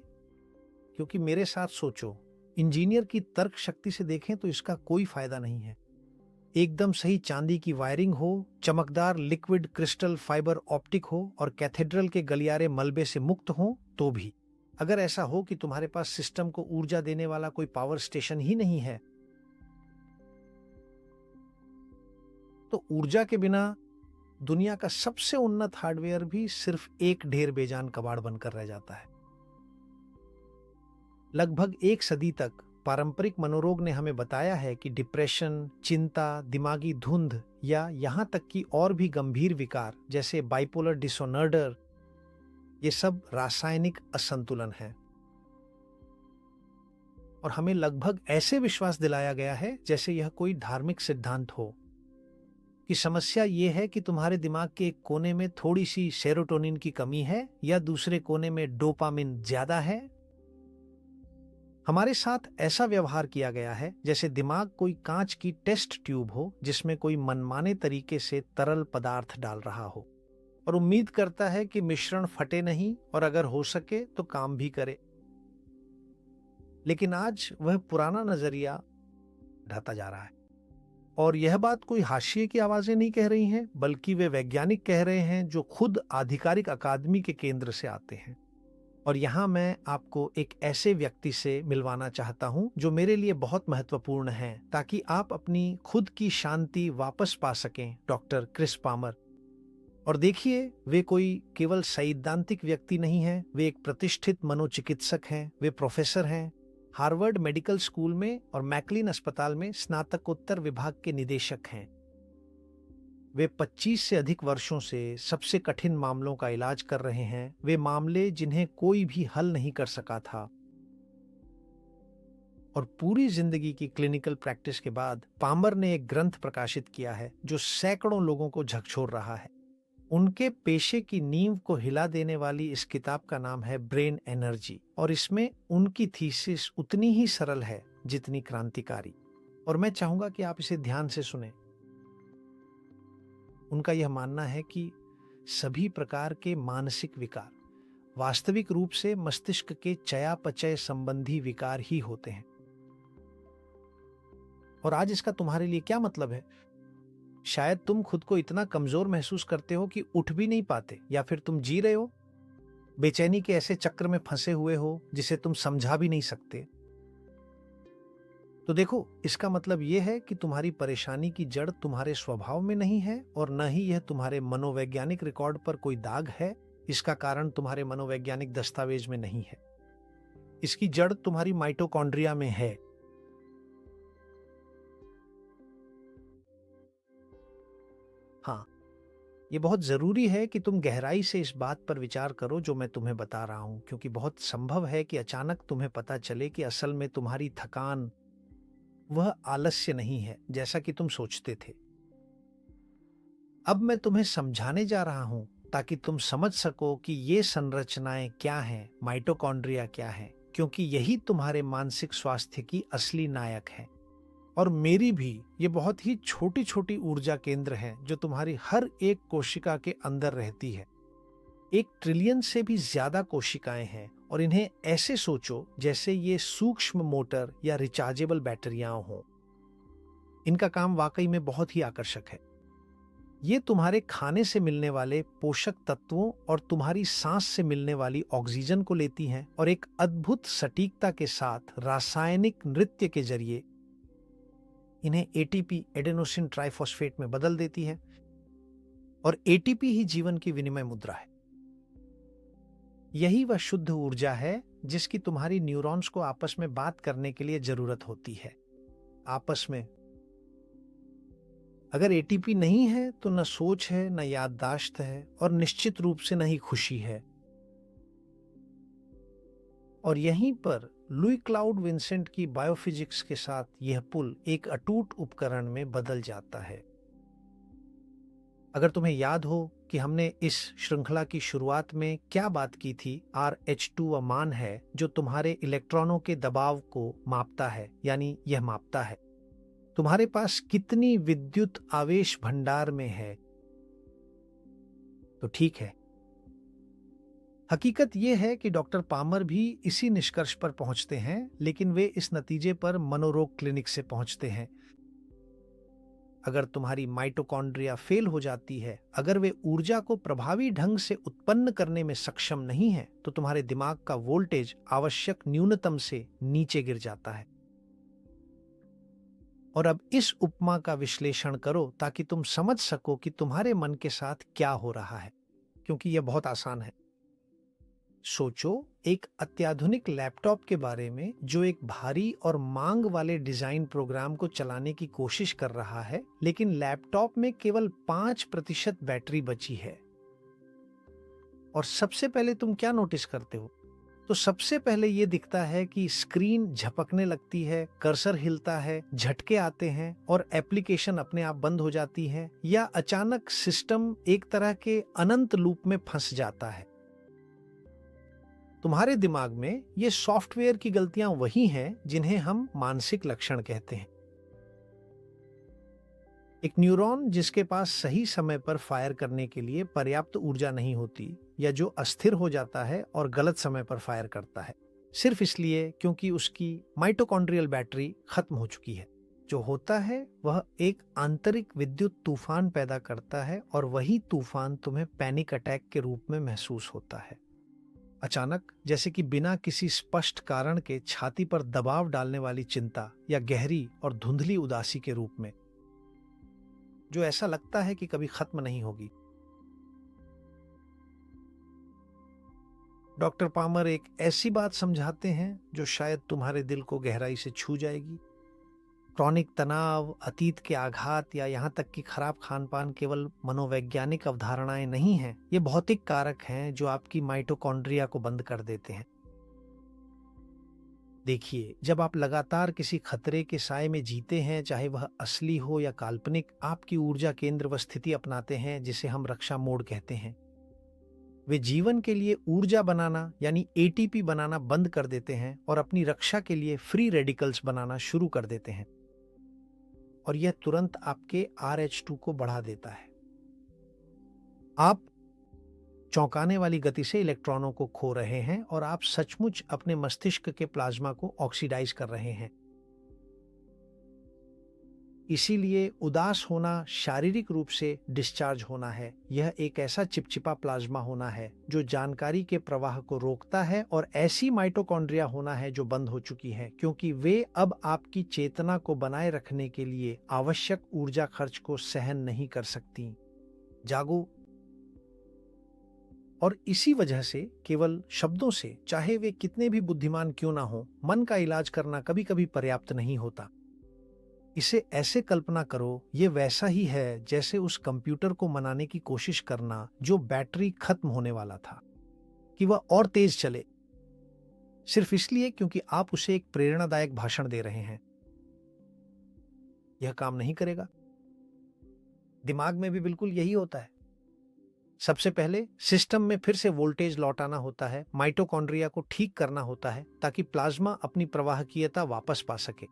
क्योंकि मेरे साथ सोचो, इंजीनियर की तर्क शक्ति से देखें तो इसका कोई फायदा नहीं है। एकदम सही चांदी की वायरिंग हो, चमकदार लिक्विड क्रिस्टल फाइबर ऑप्टिक हो और कैथेड्रल के गलियारे मलबे से मुक्त हो, तो भी अगर ऐसा हो कि तुम्हारे पास सिस्टम को ऊर्जा देने वाला कोई पावर स्टेशन ही नहीं है, तो ऊर्जा के बिना दुनिया का सबसे उन्नत हार्डवेयर भी सिर्फ एक ढेर बेजान कबाड़ बनकर रह जाता है। लगभग 1 सदी तक पारंपरिक मनोरोग ने हमें बताया है कि डिप्रेशन, चिंता, दिमागी धुंध या यहां तक कि और भी गंभीर विकार जैसे बाइपोलर डिसऑर्डर, ये सब रासायनिक असंतुलन है। और हमें लगभग ऐसे विश्वास दिलाया गया है जैसे यह कोई धार्मिक सिद्धांत हो, कि समस्या यह है कि तुम्हारे दिमाग के एक कोने में थोड़ी सी सेरोटोनिन की कमी है या दूसरे कोने में डोपामिन ज्यादा है। हमारे साथ ऐसा व्यवहार किया गया है जैसे दिमाग कोई कांच की टेस्ट ट्यूब हो जिसमें कोई मनमाने तरीके से तरल पदार्थ डाल रहा हो और उम्मीद करता है कि मिश्रण फटे नहीं और अगर हो सके तो काम भी करे। लेकिन आज वह पुराना नजरिया ढहता जा रहा है, और यह बात कोई हाशिए की आवाजें नहीं कह रही हैं, बल्कि वे वैज्ञानिक कह रहे हैं जो खुद आधिकारिक अकादमी के केंद्र से आते हैं। और यहां मैं आपको एक ऐसे व्यक्ति से मिलवाना चाहता हूं जो मेरे लिए बहुत महत्वपूर्ण है ताकि आप अपनी खुद की शांति वापस पा सकें, डॉक्टर क्रिस पामर। और देखिए, वे कोई केवल सैद्धांतिक व्यक्ति नहीं हैं, वे एक प्रतिष्ठित मनोचिकित्सक हैं, वे प्रोफेसर हैं, हार्वर्ड मेडिकल स्कूल में और मैकलिन अस्पताल में स्नातकोत्तर विभाग के निदेशक हैं। वे 25 से अधिक वर्षों से सबसे कठिन मामलों का इलाज कर रहे हैं, वे मामले जिन्हें कोई भी हल नहीं कर सका था। और पूरी जिंदगी की क्लिनिकल प्रैक्टिस के बाद पामर ने एक ग्रंथ प्रकाशित किया है जो सैकड़ों लोगों को झकझोर रहा है। उनके पेशे की नींव को हिला देने वाली इस किताब का नाम है ब्रेन एनर्जी, और इसमें उनकी थीसिस उतनी ही सरल है जितनी क्रांतिकारी। और मैं चाहूंगा कि आप इसे ध्यान से सुने। उनका यह मानना है कि सभी प्रकार के मानसिक विकार वास्तविक रूप से मस्तिष्क के चयापचय संबंधी विकार ही होते हैं। और आज इसका तुम्हारे लिए क्या मतलब है? शायद तुम खुद को इतना कमजोर महसूस करते हो कि उठ भी नहीं पाते, या फिर तुम जी रहे हो बेचैनी के ऐसे चक्र में फंसे हुए हो जिसे तुम समझा भी नहीं सकते। तो देखो, इसका मतलब यह है कि तुम्हारी परेशानी की जड़ तुम्हारे स्वभाव में नहीं है, और न ही यह तुम्हारे मनोवैज्ञानिक रिकॉर्ड पर कोई दाग है। इसका कारण तुम्हारे मनोवैज्ञानिक दस्तावेज में नहीं है। इसकी जड़ तुम्हारी माइटोकॉन्ड्रिया में है। हाँ, ये बहुत जरूरी है कि तुम गहराई से इस बात पर विचार करो जो मैं तुम्हें बता रहा हूं, क्योंकि बहुत संभव है कि अचानक तुम्हें पता चले कि असल में तुम्हारी थकान वह आलस्य नहीं है जैसा कि तुम सोचते थे। अब मैं तुम्हें समझाने जा रहा हूं ताकि तुम समझ सको कि ये संरचनाएं क्या हैं, माइटोकॉन्ड्रिया क्या है, क्योंकि यही तुम्हारे मानसिक स्वास्थ्य की असली नायक है। और मेरी भी ये बहुत ही छोटी छोटी ऊर्जा केंद्र हैं जो तुम्हारी हर एक कोशिका के अंदर रहती है। 1 ट्रिलियन से भी ज्यादा कोशिकाएं हैं, और इन्हें ऐसे सोचो जैसे ये सूक्ष्म मोटर या रिचार्जेबल बैटरियां हों। इनका काम वाकई में बहुत ही आकर्षक है। ये तुम्हारे खाने से मिलने वाले पोषक तत्वों और तुम्हारी सांस से मिलने वाली ऑक्सीजन को लेती हैं, और एक अद्भुत सटीकता के साथ रासायनिक नृत्य के जरिए इन्हें एटीपी एडेनोसिन ट्राइफॉस्फेट में बदल देती है। और एटीपी ही जीवन की विनिमय मुद्रा है। यही वह शुद्ध ऊर्जा है जिसकी तुम्हारी न्यूरॉन्स को आपस में बात करने के लिए जरूरत होती है। आपस में अगर एटीपी नहीं है तो न सोच है, न याददाश्त है, और निश्चित रूप से न ही खुशी है। और यहीं पर लुई क्लाउड विंसेंट की बायोफिजिक्स के साथ यह पुल एक अटूट उपकरण में बदल जाता है। अगर तुम्हें याद हो कि हमने इस श्रृंखला की शुरुआत में क्या बात की थी, RH2 वह मान है जो तुम्हारे इलेक्ट्रॉनों के दबाव को मापता है, यानी यह मापता है तुम्हारे पास कितनी विद्युत आवेश भंडार में है। तो ठीक है, हकीकत यह है कि डॉक्टर पामर भी इसी निष्कर्ष पर पहुंचते हैं, लेकिन वे इस नतीजे पर मनोरोग क्लिनिक से पहुंचते हैं। अगर तुम्हारी माइटोकॉन्ड्रिया फेल हो जाती है, अगर वे ऊर्जा को प्रभावी ढंग से उत्पन्न करने में सक्षम नहीं है, तो तुम्हारे दिमाग का वोल्टेज आवश्यक न्यूनतम से नीचे गिर जाता है। और अब इस उपमा का विश्लेषण करो ताकि तुम समझ सको कि तुम्हारे मन के साथ क्या हो रहा है, क्योंकि यह बहुत आसान है। सोचो एक अत्याधुनिक लैपटॉप के बारे में जो एक भारी और मांग वाले डिजाइन प्रोग्राम को चलाने की कोशिश कर रहा है, लेकिन लैपटॉप में केवल 5% बैटरी बची है। और सबसे पहले तुम क्या नोटिस करते हो? तो सबसे पहले यह दिखता है कि स्क्रीन झपकने लगती है, कर्सर हिलता है, झटके आते हैं, और एप्लीकेशन अपने आप बंद हो जाती है, या अचानक सिस्टम एक तरह के अनंत लूप में फंस जाता है। तुम्हारे दिमाग में ये सॉफ्टवेयर की गलतियां वही हैं जिन्हें हम मानसिक लक्षण कहते हैं। एक न्यूरॉन जिसके पास सही समय पर फायर करने के लिए पर्याप्त ऊर्जा नहीं होती, या जो अस्थिर हो जाता है और गलत समय पर फायर करता है, सिर्फ इसलिए क्योंकि उसकी माइटोकॉन्ड्रियल बैटरी खत्म हो चुकी है। जो होता है वह एक आंतरिक विद्युत तूफान पैदा करता है, और वही तूफान तुम्हें पैनिक अटैक के रूप में महसूस होता है। अचानक, जैसे कि बिना किसी स्पष्ट कारण के छाती पर दबाव डालने वाली चिंता, या गहरी और धुंधली उदासी के रूप में, जो ऐसा लगता है कि कभी खत्म नहीं होगी। डॉक्टर पामर एक ऐसी बात समझाते हैं जो शायद तुम्हारे दिल को गहराई से छू जाएगी। क्रॉनिक तनाव, अतीत के आघात, या यहाँ तक कि खराब खानपान केवल मनोवैज्ञानिक अवधारणाएं नहीं हैं, ये भौतिक कारक हैं जो आपकी माइटोकॉन्ड्रिया को बंद कर देते हैं। देखिए, जब आप लगातार किसी खतरे के साए में जीते हैं, चाहे वह असली हो या काल्पनिक, आपकी ऊर्जा केंद्र व स्थिति अपनाते हैं जिसे हम रक्षा मोड कहते हैं। वे जीवन के लिए ऊर्जा बनाना यानी एटीपी बनाना बंद कर देते हैं और अपनी रक्षा के लिए फ्री रेडिकल्स बनाना शुरू कर देते हैं। और यह तुरंत आपके RH2 को बढ़ा देता है। आप चौंकाने वाली गति से इलेक्ट्रॉनों को खो रहे हैं और आप सचमुच अपने मस्तिष्क के प्लाज्मा को ऑक्सीडाइज कर रहे हैं। इसीलिए उदास होना शारीरिक रूप से डिस्चार्ज होना है। यह एक ऐसा चिपचिपा प्लाज्मा होना है जो जानकारी के प्रवाह को रोकता है, और ऐसी माइटोकॉन्ड्रिया होना है जो बंद हो चुकी हैं, क्योंकि वे अब आपकी चेतना को बनाए रखने के लिए आवश्यक ऊर्जा खर्च को सहन नहीं कर सकती। जागो। और इसी वजह से केवल शब्दों से, चाहे वे कितने भी बुद्धिमान क्यों ना हो, मन का इलाज करना कभी कभी पर्याप्त नहीं होता। इसे ऐसे कल्पना करो, ये वैसा ही है जैसे उस कंप्यूटर को मनाने की कोशिश करना जो बैटरी खत्म होने वाला था कि वह और तेज चले, सिर्फ इसलिए क्योंकि आप उसे एक प्रेरणादायक भाषण दे रहे हैं। यह काम नहीं करेगा। दिमाग में भी बिल्कुल यही होता है। सबसे पहले सिस्टम में फिर से वोल्टेज लौटाना होता है, माइटोकॉन्ड्रिया को ठीक करना होता है ताकि प्लाज्मा अपनी प्रवाहकीयता वापस पा सके।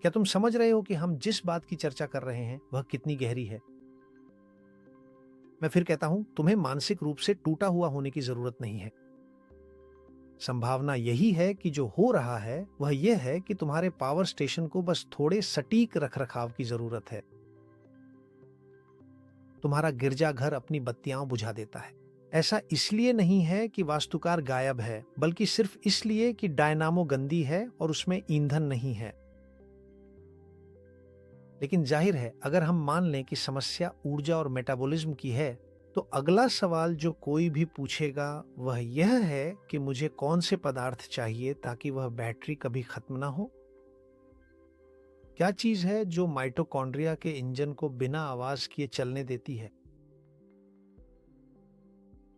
क्या तुम समझ रहे हो कि हम जिस बात की चर्चा कर रहे हैं वह कितनी गहरी है? मैं फिर कहता हूं, तुम्हें मानसिक रूप से टूटा हुआ होने की जरूरत नहीं है। संभावना यही है कि जो हो रहा है वह यह है कि तुम्हारे पावर स्टेशन को बस थोड़े सटीक रखरखाव की जरूरत है। तुम्हारा गिरजाघर अपनी बत्तियां बुझा देता है। ऐसा इसलिए नहीं है कि वास्तुकार गायब है, बल्कि सिर्फ इसलिए कि डायनामो गंदी है और उसमें ईंधन नहीं है। लेकिन जाहिर है, अगर हम मान लें कि समस्या ऊर्जा और मेटाबॉलिज्म की है, तो अगला सवाल जो कोई भी पूछेगा वह यह है कि मुझे कौन से पदार्थ चाहिए ताकि वह बैटरी कभी खत्म ना हो। क्या चीज है जो माइटोकॉन्ड्रिया के इंजन को बिना आवाज किए चलने देती है?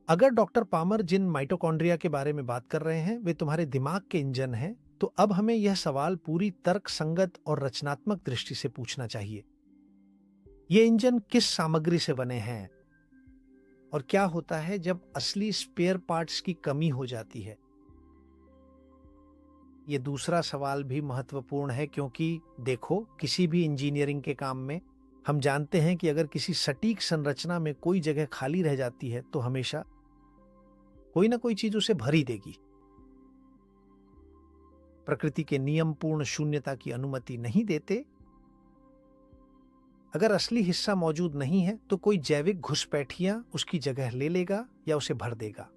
अगर डॉक्टर पामर जिन माइटोकॉन्ड्रिया के बारे में बात कर रहे हैं वे तुम्हारे दिमाग के इंजन हैं, तो अब हमें यह सवाल पूरी तर्क संगत और रचनात्मक दृष्टि से पूछना चाहिए। ये इंजन किस सामग्री से बने हैं? और क्या होता है जब असली स्पेयर पार्ट्स की कमी हो जाती है? ये दूसरा सवाल भी महत्वपूर्ण है, क्योंकि देखो, किसी भी इंजीनियरिंग के काम में हम जानते हैं कि अगर किसी सटीक संरचना में कोई जगह खाली रह जाती है तो हमेशा कोई ना कोई चीज उसे भर ही देगी। प्रकृति के नियम पूर्ण शून्यता की अनुमति नहीं देते। अगर असली हिस्सा मौजूद नहीं है तो कोई जैविक घुसपैठिया उसकी जगह ले लेगा या उसे भर देगा।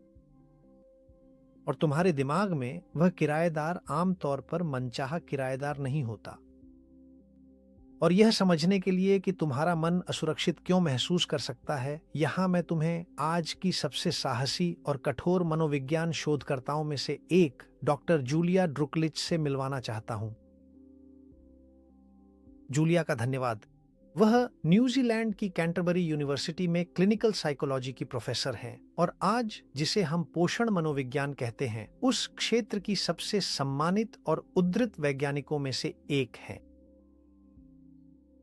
और तुम्हारे दिमाग में वह किराएदार आमतौर पर मनचाहा किराएदार नहीं होता। और यह समझने के लिए कि तुम्हारा मन असुरक्षित क्यों महसूस कर सकता है, यहां मैं तुम्हें आज की सबसे साहसी और कठोर मनोविज्ञान शोधकर्ताओं में से एक डॉक्टर जूलिया ड्रुकलिच से मिलवाना चाहता हूं। जूलिया का धन्यवाद। वह न्यूजीलैंड की कैंटरबरी यूनिवर्सिटी में क्लिनिकल साइकोलॉजी की प्रोफेसर हैं और आज जिसे हम पोषण मनोविज्ञान कहते हैं, उस क्षेत्र की सबसे सम्मानित और उद्धृत वैज्ञानिकों में से एक हैं।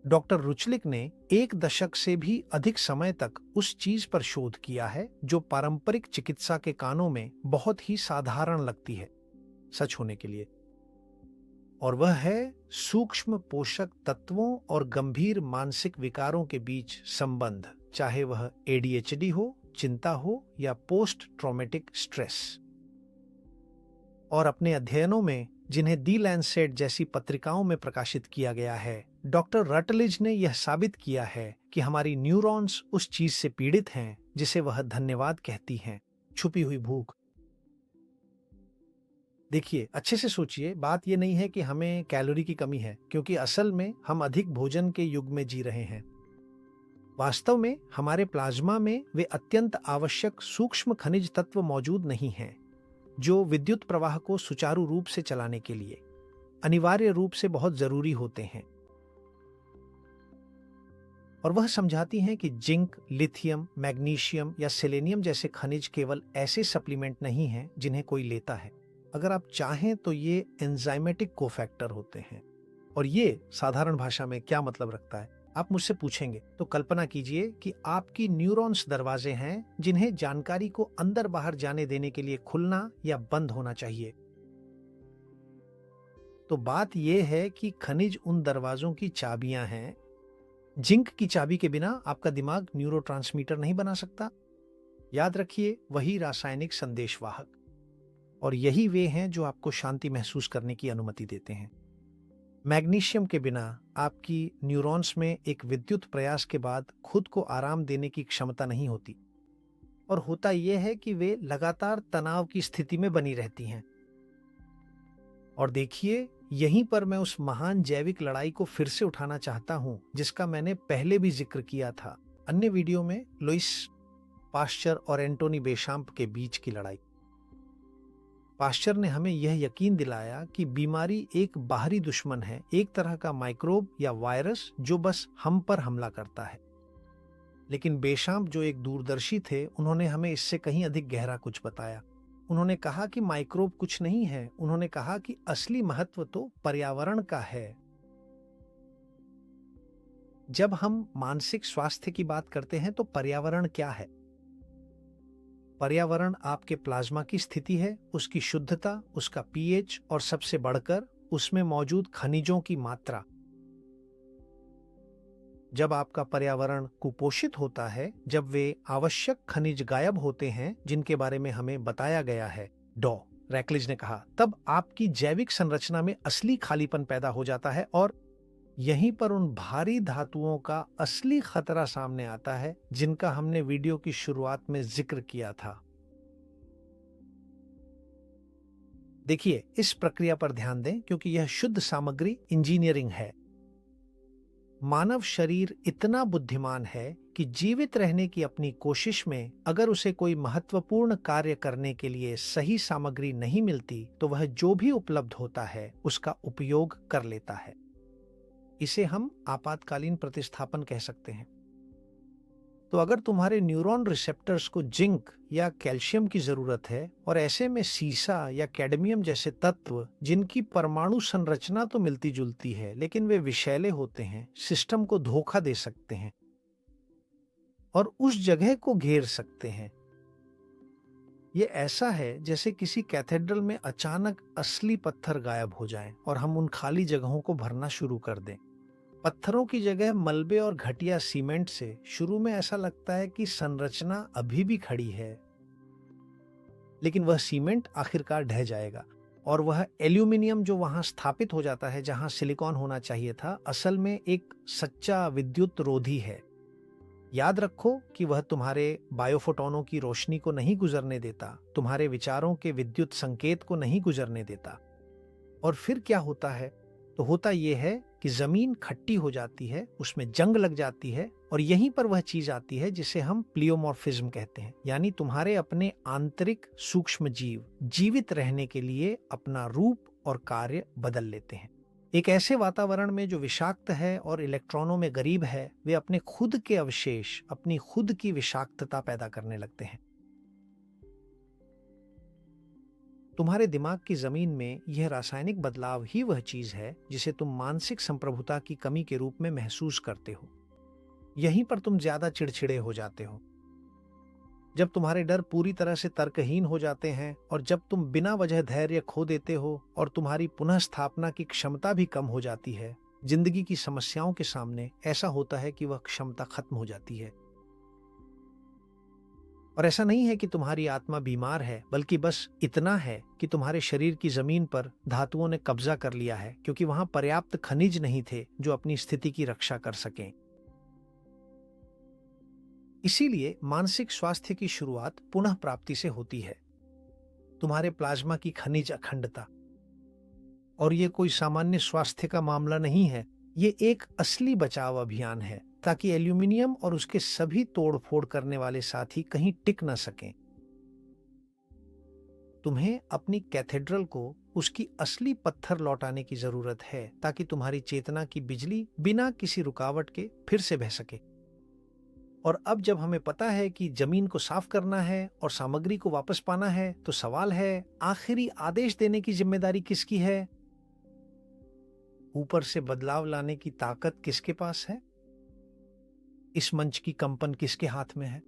डॉक्टर रुचलिक ने 1 दशक से भी अधिक समय तक उस चीज पर शोध किया है जो पारंपरिक चिकित्सा के कानों में बहुत ही साधारण लगती है सच होने के लिए, और वह है सूक्ष्म पोषक तत्वों और गंभीर मानसिक विकारों के बीच संबंध, चाहे वह ADHD हो, चिंता हो या पोस्ट ट्रॉमेटिक स्ट्रेस। और अपने अध्ययनों में, जिन्हें दी लैंसेट जैसी पत्रिकाओं में प्रकाशित किया गया है, डॉक्टर रटलिज ने यह साबित किया है कि हमारी न्यूरॉन्स उस चीज से पीड़ित हैं जिसे वह धन्यवाद कहती हैं, छुपी हुई भूख। देखिए, अच्छे से सोचिए, बात यह नहीं है कि हमें कैलोरी की कमी है, क्योंकि असल में हम अधिक भोजन के युग में जी रहे हैं। वास्तव में हमारे प्लाज्मा में वे अत्यंत आवश्यक सूक्ष्म खनिज तत्व मौजूद नहीं हैं जो विद्युत प्रवाह को सुचारू रूप से चलाने के लिए अनिवार्य रूप से बहुत जरूरी होते हैं। और वह समझाती हैं कि जिंक, लिथियम, मैग्नीशियम या सेलेनियम जैसे खनिज केवल ऐसे सप्लीमेंट नहीं हैं जिन्हें कोई लेता है, अगर आप चाहें तो ये एंजाइमेटिक कोफैक्टर होते हैं। और ये साधारण भाषा में क्या मतलब रखता है, आप मुझसे पूछेंगे तो कल्पना कीजिए कि आपकी न्यूरॉन्स दरवाजे हैं जिन्हें जानकारी को अंदर बाहर जाने देने के लिए खुलना या बंद होना चाहिए। तो बात यह है कि खनिज उन दरवाजों की चाबियां हैं। जिंक की चाबी के बिना आपका दिमाग न्यूरोट्रांसमीटर नहीं बना सकता। याद रखिए, वही रासायनिक संदेशवाहक। और यही वे हैं जो आपको शांति महसूस करने की अनुमति देते हैं। मैग्नीशियम के बिना आपकी न्यूरॉन्स में एक विद्युत प्रयास के बाद खुद को आराम देने की क्षमता नहीं होती। और होता यह है कि वे लगातार तनाव की स्थिति में बनी रहती हैं। और देखिए, यहीं पर मैं उस महान जैविक लड़ाई को फिर से उठाना चाहता हूं जिसका मैंने पहले भी जिक्र किया था अन्य वीडियो में, लुइस पाश्चर और एंटोनी बेशाम्प के बीच की लड़ाई। पाश्चर ने हमें यह यकीन दिलाया कि बीमारी एक बाहरी दुश्मन है, एक तरह का माइक्रोब या वायरस जो बस हम पर हमला करता है। लेकिन बेशाम्प, जो एक दूरदर्शी थे, उन्होंने हमें इससे कहीं अधिक गहरा कुछ बताया। उन्होंने कहा कि माइक्रोब कुछ नहीं है, उन्होंने कहा कि असली महत्व तो पर्यावरण का है। जब हम मानसिक स्वास्थ्य की बात करते हैं तो पर्यावरण क्या है? पर्यावरण आपके प्लाज्मा की स्थिति है, उसकी शुद्धता, उसका पीएच और सबसे बढ़कर उसमें मौजूद खनिजों की मात्रा। जब आपका पर्यावरण कुपोषित होता है, जब वे आवश्यक खनिज गायब होते हैं जिनके बारे में हमें बताया गया है, डॉ रैकलिज ने कहा, तब आपकी जैविक संरचना में असली खालीपन पैदा हो जाता है और यहीं पर उन भारी धातुओं का असली खतरा सामने आता है जिनका हमने वीडियो की शुरुआत में जिक्र किया था। देखिए, इस प्रक्रिया पर ध्यान दें क्योंकि यह शुद्ध सामग्री इंजीनियरिंग है। मानव शरीर इतना बुद्धिमान है कि जीवित रहने की अपनी कोशिश में अगर उसे कोई महत्वपूर्ण कार्य करने के लिए सही सामग्री नहीं मिलती तो वह जो भी उपलब्ध होता है उसका उपयोग कर लेता है। इसे हम आपातकालीन प्रतिस्थापन कह सकते हैं। तो अगर तुम्हारे न्यूरॉन रिसेप्टर्स को जिंक या कैल्शियम की जरूरत है और ऐसे में सीसा या कैडमियम जैसे तत्व जिनकी परमाणु संरचना तो मिलती जुलती है लेकिन वे विषैले होते हैं, सिस्टम को धोखा दे सकते हैं और उस जगह को घेर सकते हैं। ये ऐसा है जैसे किसी कैथेड्रल में अचानक असली पत्थर गायब हो जाएं और हम उन खाली जगहों को भरना शुरू कर दें। पत्थरों की जगह मलबे और घटिया सीमेंट से शुरू में ऐसा लगता है कि संरचना अभी भी खड़ी है, लेकिन वह सीमेंट आखिरकार ढह जाएगा और वह एल्यूमिनियम जो वहां स्थापित हो जाता है जहां सिलिकॉन होना चाहिए था, असल में एक सच्चा विद्युत रोधी है। याद रखो कि वह तुम्हारे बायोफोटोनों की रोशनी को नहीं गुजरने देता, तुम्हारे विचारों के विद्युत संकेत को नहीं गुजरने देता। और फिर क्या होता है? तो होता यह है कि जमीन खट्टी हो जाती है, उसमें जंग लग जाती है और यहीं पर वह चीज आती है जिसे हम प्लियोमॉर्फिज्म कहते हैं, यानी तुम्हारे अपने आंतरिक सूक्ष्म जीव जीवित रहने के लिए अपना रूप और कार्य बदल लेते हैं। एक ऐसे वातावरण में जो विषाक्त है और इलेक्ट्रॉनों में गरीब है, वे अपने खुद के अवशेष, अपनी खुद की विषाक्तता पैदा करने लगते हैं। तुम्हारे दिमाग की जमीन में यह रासायनिक बदलाव ही वह चीज है जिसे तुम मानसिक संप्रभुता की कमी के रूप में महसूस करते हो। यहीं पर तुम ज्यादा चिड़चिड़े हो जाते हो, जब तुम्हारे डर पूरी तरह से तर्कहीन हो जाते हैं और जब तुम बिना वजह धैर्य खो देते हो और तुम्हारी पुनः स्थापना की क्षमता भी कम हो जाती है। जिंदगी की समस्याओं के सामने ऐसा होता है कि वह क्षमता खत्म हो जाती है। और ऐसा नहीं है कि तुम्हारी आत्मा बीमार है, बल्कि बस इतना है कि तुम्हारे शरीर की जमीन पर धातुओं ने कब्जा कर लिया है क्योंकि वहां पर्याप्त खनिज नहीं थे जो अपनी स्थिति की रक्षा कर सकें। इसीलिए मानसिक स्वास्थ्य की शुरुआत पुनः प्राप्ति से होती है, तुम्हारे प्लाज्मा की खनिज अखंडता। और ये कोई सामान्य स्वास्थ्य का मामला नहीं है, ये एक असली बचाव अभियान है ताकि एल्यूमिनियम और उसके सभी तोड़फोड़ करने वाले साथी कहीं टिक न सकें। तुम्हें अपनी कैथेड्रल को उसकी असली पत्थर लौटाने की जरूरत है ताकि तुम्हारी चेतना की बिजली बिना किसी रुकावट के फिर से बह सके। और अब जब हमें पता है कि जमीन को साफ करना है और सामग्री को वापस पाना है, तो सवाल है, आखिरी आदेश देने की जिम्मेदारी किसकी है? ऊपर से बदलाव लाने की ताकत किसके पास है? इस मंच की कंपन किसके हाथ में है?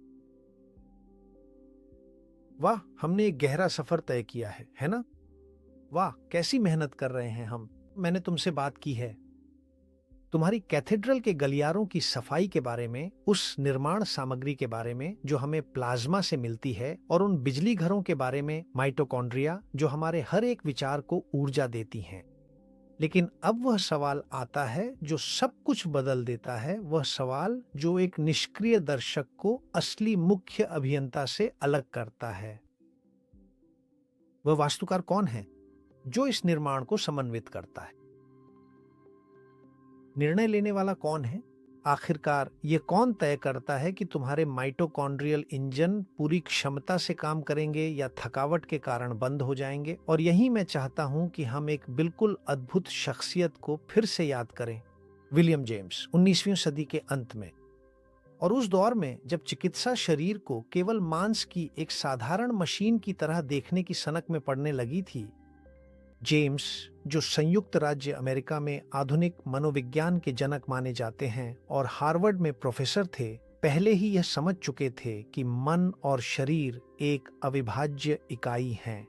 वाह, हमने एक गहरा सफर तय किया है ना? वाह, कैसी मेहनत कर रहे हैं हम। मैंने तुमसे बात की है तुम्हारी कैथेड्रल के गलियारों की सफाई के बारे में, उस निर्माण सामग्री के बारे में जो हमें प्लाज्मा से मिलती है, और उन बिजली घरों के बारे में, माइटोकॉन्ड्रिया, जो हमारे हर एक विचार को ऊर्जा देती हैं। लेकिन अब वह सवाल आता है जो सब कुछ बदल देता है, वह सवाल जो एक निष्क्रिय दर्शक को असली मुख्य अभियंता से अलग करता है। वह वास्तुकार कौन है जो इस निर्माण को समन्वित करता है? निर्णय लेने वाला कौन है? आखिरकार ये कौन तय करता है कि तुम्हारे माइटोकॉन्ड्रियल इंजन पूरी क्षमता से काम करेंगे या थकावट के कारण बंद हो जाएंगे? और यही मैं चाहता हूं कि हम एक बिल्कुल अद्भुत शख्सियत को फिर से याद करें। विलियम जेम्स, 19वीं सदी के अंत में, और उस दौर में जब चिकित्सा शरीर को केवल मांस की एक साधारण मशीन की तरह देखने की सनक में पड़ने लगी थी। जेम्स, जो संयुक्त राज्य अमेरिका में आधुनिक मनोविज्ञान के जनक माने जाते हैं और हार्वर्ड में प्रोफेसर थे, पहले ही यह समझ चुके थे कि मन और शरीर एक अविभाज्य इकाई हैं।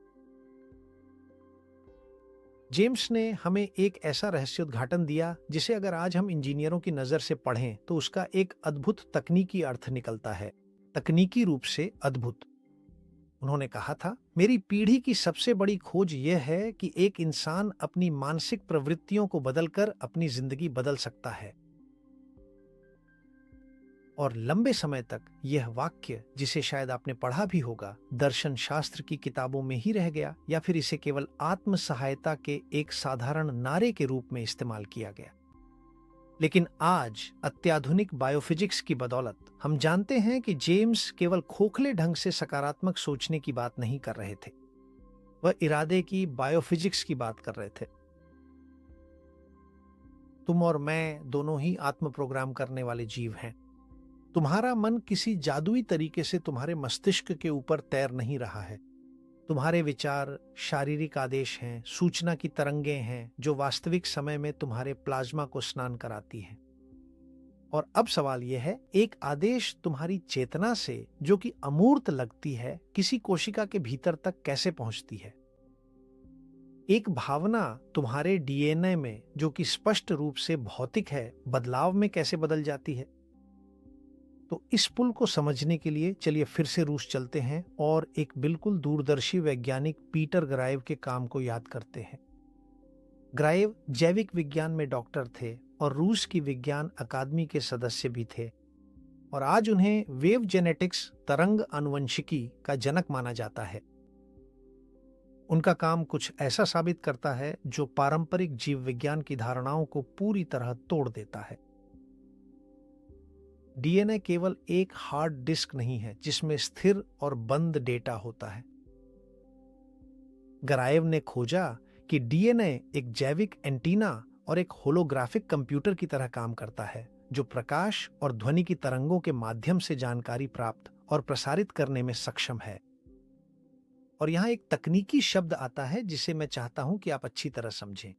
जेम्स ने हमें एक ऐसा रहस्योद्घाटन दिया जिसे अगर आज हम इंजीनियरों की नजर से पढ़ें तो उसका एक अद्भुत तकनीकी अर्थ निकलता है, तकनीकी रूप से अद्भुत। उन्होंने कहा था, मेरी पीढ़ी की सबसे बड़ी खोज यह है कि एक इंसान अपनी मानसिक प्रवृत्तियों को बदलकर अपनी जिंदगी बदल सकता है। और लंबे समय तक यह वाक्य, जिसे शायद आपने पढ़ा भी होगा, दर्शन शास्त्र की किताबों में ही रह गया, या फिर इसे केवल आत्म सहायता के एक साधारण नारे के रूप में इस्तेमाल किया गया। लेकिन आज अत्याधुनिक बायोफिजिक्स की बदौलत हम जानते हैं कि जेम्स केवल खोखले ढंग से सकारात्मक सोचने की बात नहीं कर रहे थे, वह इरादे की बायोफिजिक्स की बात कर रहे थे। तुम और मैं दोनों ही आत्म प्रोग्राम करने वाले जीव हैं। तुम्हारा मन किसी जादुई तरीके से तुम्हारे मस्तिष्क के ऊपर तैर नहीं रहा है। तुम्हारे विचार शारीरिक आदेश हैं, सूचना की तरंगें हैं जो वास्तविक समय में तुम्हारे प्लाज्मा को स्नान कराती हैं। और अब सवाल यह है, एक आदेश तुम्हारी चेतना से, जो कि अमूर्त लगती है, किसी कोशिका के भीतर तक कैसे पहुंचती है? एक भावना तुम्हारे डीएनए में, जो कि स्पष्ट रूप से भौतिक है, बदलाव में कैसे बदल जाती है? तो इस पुल को समझने के लिए चलिए फिर से रूस चलते हैं और एक बिल्कुल दूरदर्शी वैज्ञानिक पीटर ग्राइव के काम को याद करते हैं। ग्राइव जैविक विज्ञान में डॉक्टर थे और रूस की विज्ञान अकादमी के सदस्य भी थे, और आज उन्हें वेव जेनेटिक्स, तरंग आनुवंशिकी का जनक माना जाता है। उनका काम कुछ ऐसा साबित करता है जो पारंपरिक जीव विज्ञान की धारणाओं को पूरी तरह तोड़ देता है। डीएनए केवल एक हार्ड डिस्क नहीं है जिसमें स्थिर और बंद डेटा होता है। ग्राइव ने खोजा कि डीएनए एक जैविक एंटीना और एक होलोग्राफिक कंप्यूटर की तरह काम करता है, जो प्रकाश और ध्वनि की तरंगों के माध्यम से जानकारी प्राप्त और प्रसारित करने में सक्षम है। और यहां एक तकनीकी शब्द आता है जिसे मैं चाहता हूं कि आप अच्छी तरह समझें।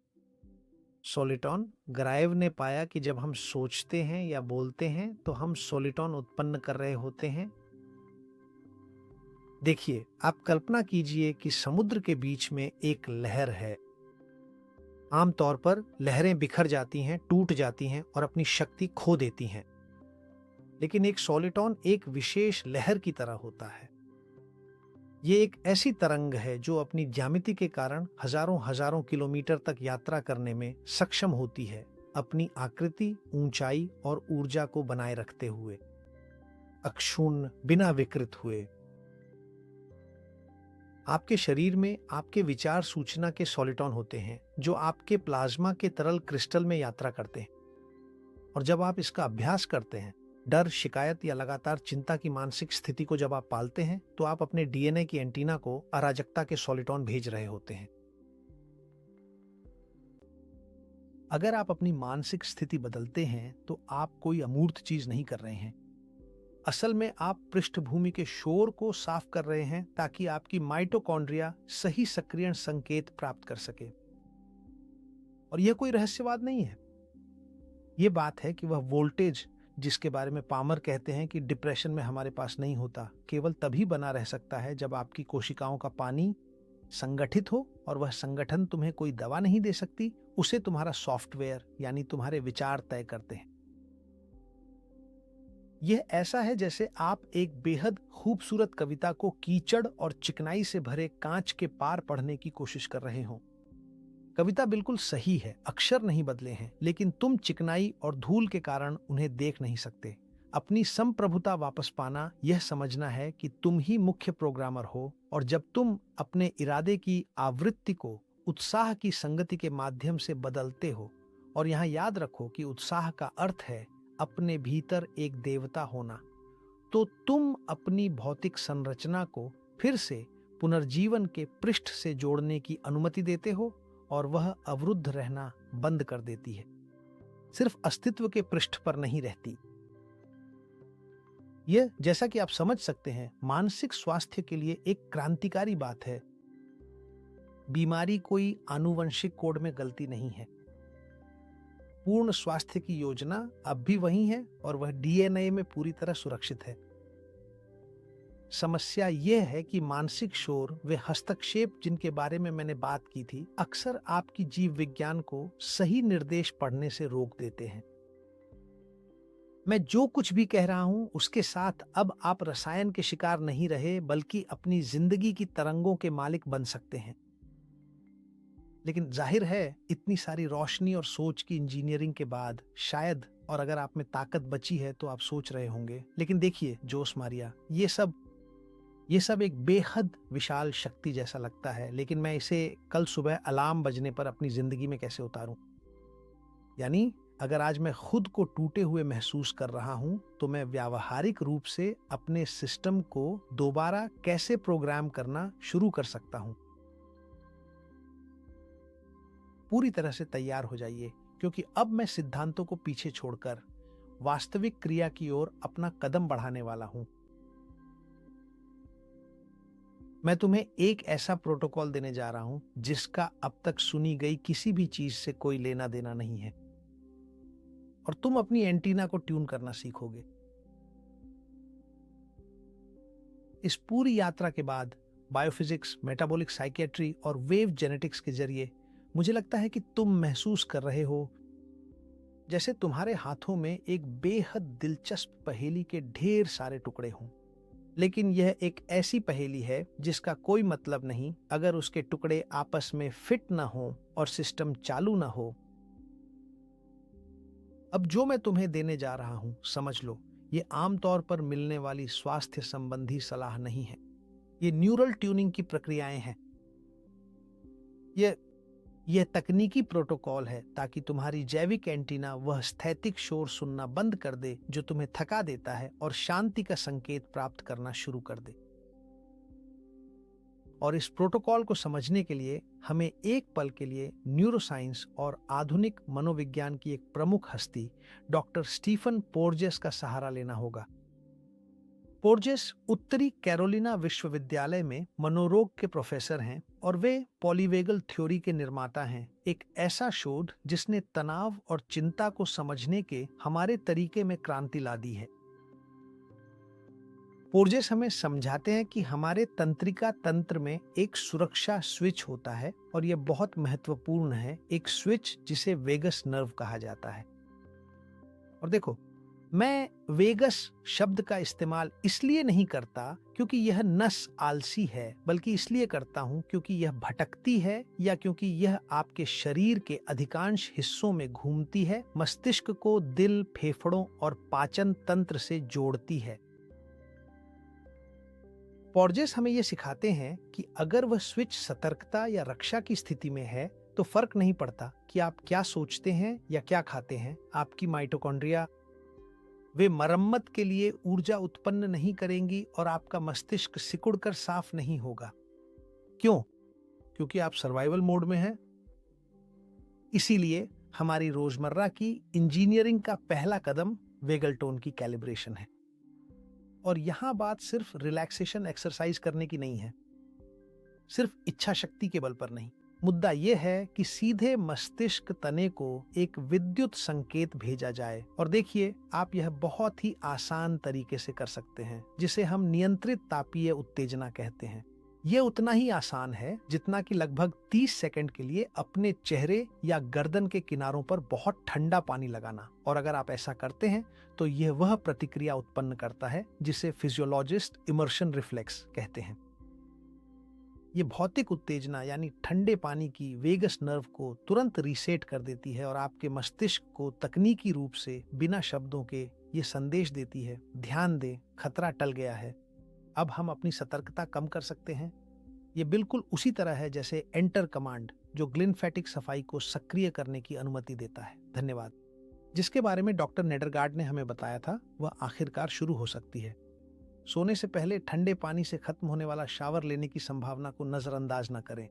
सोलिटॉन। ग्राइव ने पाया कि जब हम सोचते हैं या बोलते हैं तो हम सोलिटॉन उत्पन्न कर रहे होते हैं। देखिए, आप कल्पना कीजिए कि समुद्र के बीच में एक लहर है। आमतौर पर लहरें बिखर जाती हैं, टूट जाती हैं और अपनी शक्ति खो देती हैं। लेकिन एक सोलिटॉन एक विशेष लहर की तरह होता है। ये एक ऐसी तरंग है जो अपनी ज्यामिति के कारण हजारों हजारों किलोमीटर तक यात्रा करने में सक्षम होती है, अपनी आकृति, ऊंचाई और ऊर्जा को बनाए रखते हुए, अक्षुण्ण, बिना विकृत हुए। आपके शरीर में आपके विचार सूचना के सोलिटॉन होते हैं जो आपके प्लाज्मा के तरल क्रिस्टल में यात्रा करते हैं। और जब आप इसका अभ्यास करते हैं, डर, शिकायत या लगातार चिंता की मानसिक स्थिति को जब आप पालते हैं, तो आप अपने डीएनए की एंटीना को अराजकता के सोलिटॉन भेज रहे होते हैं। अगर आप अपनी मानसिक स्थिति बदलते हैं तो आप कोई अमूर्त चीज नहीं कर रहे हैं, असल में आप पृष्ठभूमि के शोर को साफ कर रहे हैं ताकि आपकी माइटोकॉन्ड्रिया सही सक्रियण संकेत प्राप्त कर सके। और यह कोई रहस्यवाद नहीं है। यह बात है कि वह वोल्टेज जिसके बारे में पामर कहते हैं कि डिप्रेशन में हमारे पास नहीं होता, केवल तभी बना रह सकता है जब आपकी कोशिकाओं का पानी संगठित हो, और वह संगठन तुम्हें कोई दवा नहीं दे सकती, उसे तुम्हारा सॉफ्टवेयर यानी तुम्हारे विचार तय करते हैं। यह ऐसा है जैसे आप एक बेहद खूबसूरत कविता को कीचड़ और चिकनाई से भरे कांच के पार पढ़ने की कोशिश कर रहे हो। कविता बिल्कुल सही है, अक्षर नहीं बदले हैं, लेकिन तुम चिकनाई और धूल के कारण उन्हें देख नहीं सकते। अपनी संप्रभुता वापस पाना यह समझना है कि तुम ही मुख्य प्रोग्रामर हो, और जब तुम अपने इरादे की आवृत्ति को उत्साह की संगति के माध्यम से बदलते हो, और यहाँ याद रखो कि उत्साह का अर्थ है अपने भीतर एक देवता होना, तो तुम अपनी भौतिक संरचना को फिर से पुनर्जीवन के पृष्ठ से जोड़ने की अनुमति देते हो, और वह अवरुद्ध रहना बंद कर देती है, सिर्फ अस्तित्व के पृष्ठ पर नहीं रहती। यह, जैसा कि आप समझ सकते हैं, मानसिक स्वास्थ्य के लिए एक क्रांतिकारी बात है। बीमारी कोई आनुवंशिक कोड में गलती नहीं है। पूर्ण स्वास्थ्य की योजना अब भी वही है, और वह डीएनए में पूरी तरह सुरक्षित है। समस्या यह है कि मानसिक शोर, वे हस्तक्षेप जिनके बारे में मैंने बात की थी, अक्सर आपकी जीव विज्ञान को सही निर्देश पढ़ने से रोक देते हैं। मैं जो कुछ भी कह रहा हूं उसके साथ अब आप रसायन के शिकार नहीं रहे, बल्कि अपनी जिंदगी की तरंगों के मालिक बन सकते हैं। लेकिन जाहिर है, इतनी सारी रोशनी और सोच की इंजीनियरिंग के बाद शायद, और अगर आप में ताकत बची है तो आप सोच रहे होंगे, लेकिन देखिए जोश मारिया, ये सब एक बेहद विशाल शक्ति जैसा लगता है, लेकिन मैं इसे कल सुबह अलार्म बजने पर अपनी जिंदगी में कैसे उतारूं? यानी अगर आज मैं खुद को टूटे हुए महसूस कर रहा हूं, तो मैं व्यावहारिक रूप से अपने सिस्टम को दोबारा कैसे प्रोग्राम करना शुरू कर सकता हूं? पूरी तरह से तैयार हो जाइए, क्योंकि अब मैं सिद्धांतों को पीछे छोड़कर वास्तविक क्रिया की ओर अपना कदम बढ़ाने वाला हूं। मैं तुम्हें एक ऐसा प्रोटोकॉल देने जा रहा हूं जिसका अब तक सुनी गई किसी भी चीज से कोई लेना देना नहीं है, और तुम अपनी एंटीना को ट्यून करना सीखोगे। इस पूरी यात्रा के बाद बायोफिजिक्स, मेटाबॉलिक साइकियाट्री और वेव जेनेटिक्स के जरिए मुझे लगता है कि तुम महसूस कर रहे हो जैसे तुम्हारे हाथों में एक बेहद दिलचस्प पहेली के ढेर सारे टुकड़े हों। लेकिन यह एक ऐसी पहेली है जिसका कोई मतलब नहीं अगर उसके टुकड़े आपस में फिट ना हो और सिस्टम चालू ना हो। अब जो मैं तुम्हें देने जा रहा हूं, समझ लो, ये आमतौर पर मिलने वाली स्वास्थ्य संबंधी सलाह नहीं है। ये न्यूरल ट्यूनिंग की प्रक्रियाएं हैं। यह तकनीकी प्रोटोकॉल है ताकि तुम्हारी जैविक एंटीना वह स्थैतिक शोर सुनना बंद कर दे जो तुम्हें थका देता है, और शांति का संकेत प्राप्त करना शुरू कर दे। और इस प्रोटोकॉल को समझने के लिए हमें एक पल के लिए न्यूरोसाइंस और आधुनिक मनोविज्ञान की एक प्रमुख हस्ती डॉक्टर स्टीफन पोर्जेस का सहारा लेना होगा। पोर्जेस उत्तरी कैरोलिना विश्वविद्यालय में मनोरोग के प्रोफेसर हैं, और वे पॉलीवेगल थ्योरी के निर्माता हैं, एक ऐसा शोध जिसने तनाव और चिंता को समझने के हमारे तरीके में क्रांति ला दी है। पोर्जेस हमें समझाते हैं कि हमारे तंत्रिका तंत्र में एक सुरक्षा स्विच होता है, और यह बहुत महत्वपूर्ण है, एक स्विच जिसे वेगस नर्व कहा जाता है। और देखो, मैं वेगस शब्द का इस्तेमाल इसलिए नहीं करता क्योंकि यह नस आलसी है, बल्कि इसलिए करता हूं क्योंकि यह भटकती है, या क्योंकि यह आपके शरीर के अधिकांश हिस्सों में घूमती है, मस्तिष्क को दिल, फेफड़ों और पाचन तंत्र से जोड़ती है। पोर्जेस हमें यह सिखाते हैं कि अगर वह स्विच सतर्कता या रक्षा की स्थिति में है, तो फर्क नहीं पड़ता कि आप क्या सोचते हैं या क्या खाते हैं। आपकी माइटोकॉन्ड्रिया वे मरम्मत के लिए ऊर्जा उत्पन्न नहीं करेंगी, और आपका मस्तिष्क सिकुड़कर साफ नहीं होगा। क्यों? क्योंकि आप सर्वाइवल मोड में हैं। इसीलिए हमारी रोजमर्रा की इंजीनियरिंग का पहला कदम वेगल टोन की कैलिब्रेशन है। और यहाँ बात सिर्फ रिलैक्सेशन एक्सरसाइज करने की नहीं है, सिर्फ इच्छा शक्ति के बल पर नहीं। मुद्दा यह है कि सीधे मस्तिष्क तने को एक विद्युत संकेत भेजा जाए। और देखिए, आप यह बहुत ही आसान तरीके से कर सकते हैं, जिसे हम नियंत्रित तापीय उत्तेजना कहते हैं। यह उतना ही आसान है जितना कि लगभग 30 सेकंड के लिए अपने चेहरे या गर्दन के किनारों पर बहुत ठंडा पानी लगाना। और अगर आप ऐसा करते हैं तो यह वह प्रतिक्रिया उत्पन्न करता है जिसे फिजियोलॉजिस्ट इमर्शन रिफ्लेक्स कहते हैं। ये भौतिक उत्तेजना यानी ठंडे पानी की वेगस नर्व को तुरंत रीसेट कर देती है और आपके मस्तिष्क को तकनीकी रूप से बिना शब्दों के ये संदेश देती है, ध्यान दे, खतरा टल गया है, अब हम अपनी सतर्कता कम कर सकते हैं। ये बिल्कुल उसी तरह है जैसे एंटर कमांड, जो ग्लिम्फेटिक सफाई को सक्रिय करने की अनुमति देता है। धन्यवाद। जिसके बारे में डॉक्टर नेडरगार्ड ने हमें बताया था, वह आखिरकार शुरू हो सकती है। सोने से पहले ठंडे पानी से खत्म होने वाला शावर लेने की संभावना को नजरअंदाज न करें,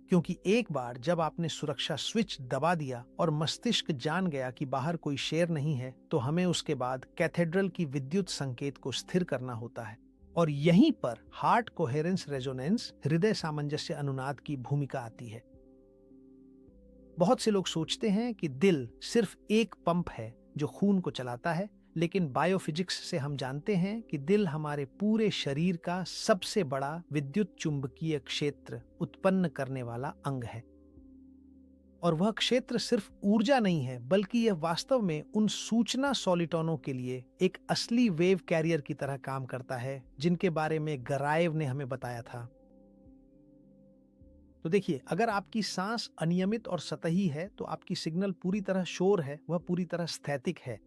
क्योंकि एक बार जब आपने सुरक्षा स्विच दबा दिया और मस्तिष्क जान गया कि बाहर कोई शेर नहीं है, तो हमें उसके बाद कैथेड्रल की विद्युत संकेत को स्थिर करना होता है। और यहीं पर हार्ट कोहेरेंस रेजोनेंस, हृदय सामंजस्य अनुनाद की भूमिका आती है। बहुत से लोग सोचते हैं कि दिल सिर्फ एक पंप है जो खून को चलाता है, लेकिन बायोफिजिक्स से हम जानते हैं कि दिल हमारे पूरे शरीर का सबसे बड़ा विद्युत चुंबकीय क्षेत्र उत्पन्न करने वाला अंग है। और वह क्षेत्र सिर्फ ऊर्जा नहीं है, बल्कि यह वास्तव में उन सूचना सॉलिटोनों के लिए एक असली वेव कैरियर की तरह काम करता है, जिनके बारे में गराएव ने हमें बताया था। तो देखिए, अगर आपकी सांस अनियमित और सतही है तो आपकी सिग्नल पूरी तरह शोर है, वह पूरी तरह स्थैतिक है।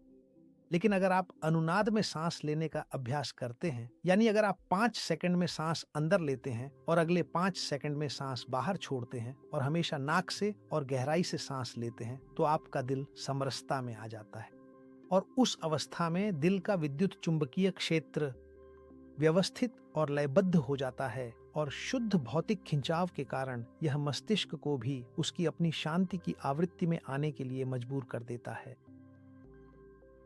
लेकिन अगर आप अनुनाद में सांस लेने का अभ्यास करते हैं, यानी अगर आप 5 सेकंड में सांस अंदर लेते हैं और अगले 5 सेकंड में सांस बाहर छोड़ते हैं और हमेशा नाक से और गहराई से सांस लेते हैं, तो आपका दिल समरसता में आ जाता है। और उस अवस्था में दिल का विद्युत चुंबकीय क्षेत्र व्यवस्थित और लयबद्ध हो जाता है और शुद्ध भौतिक खिंचाव के कारण यह मस्तिष्क को भी उसकी अपनी शांति की आवृत्ति में आने के लिए मजबूर कर देता है।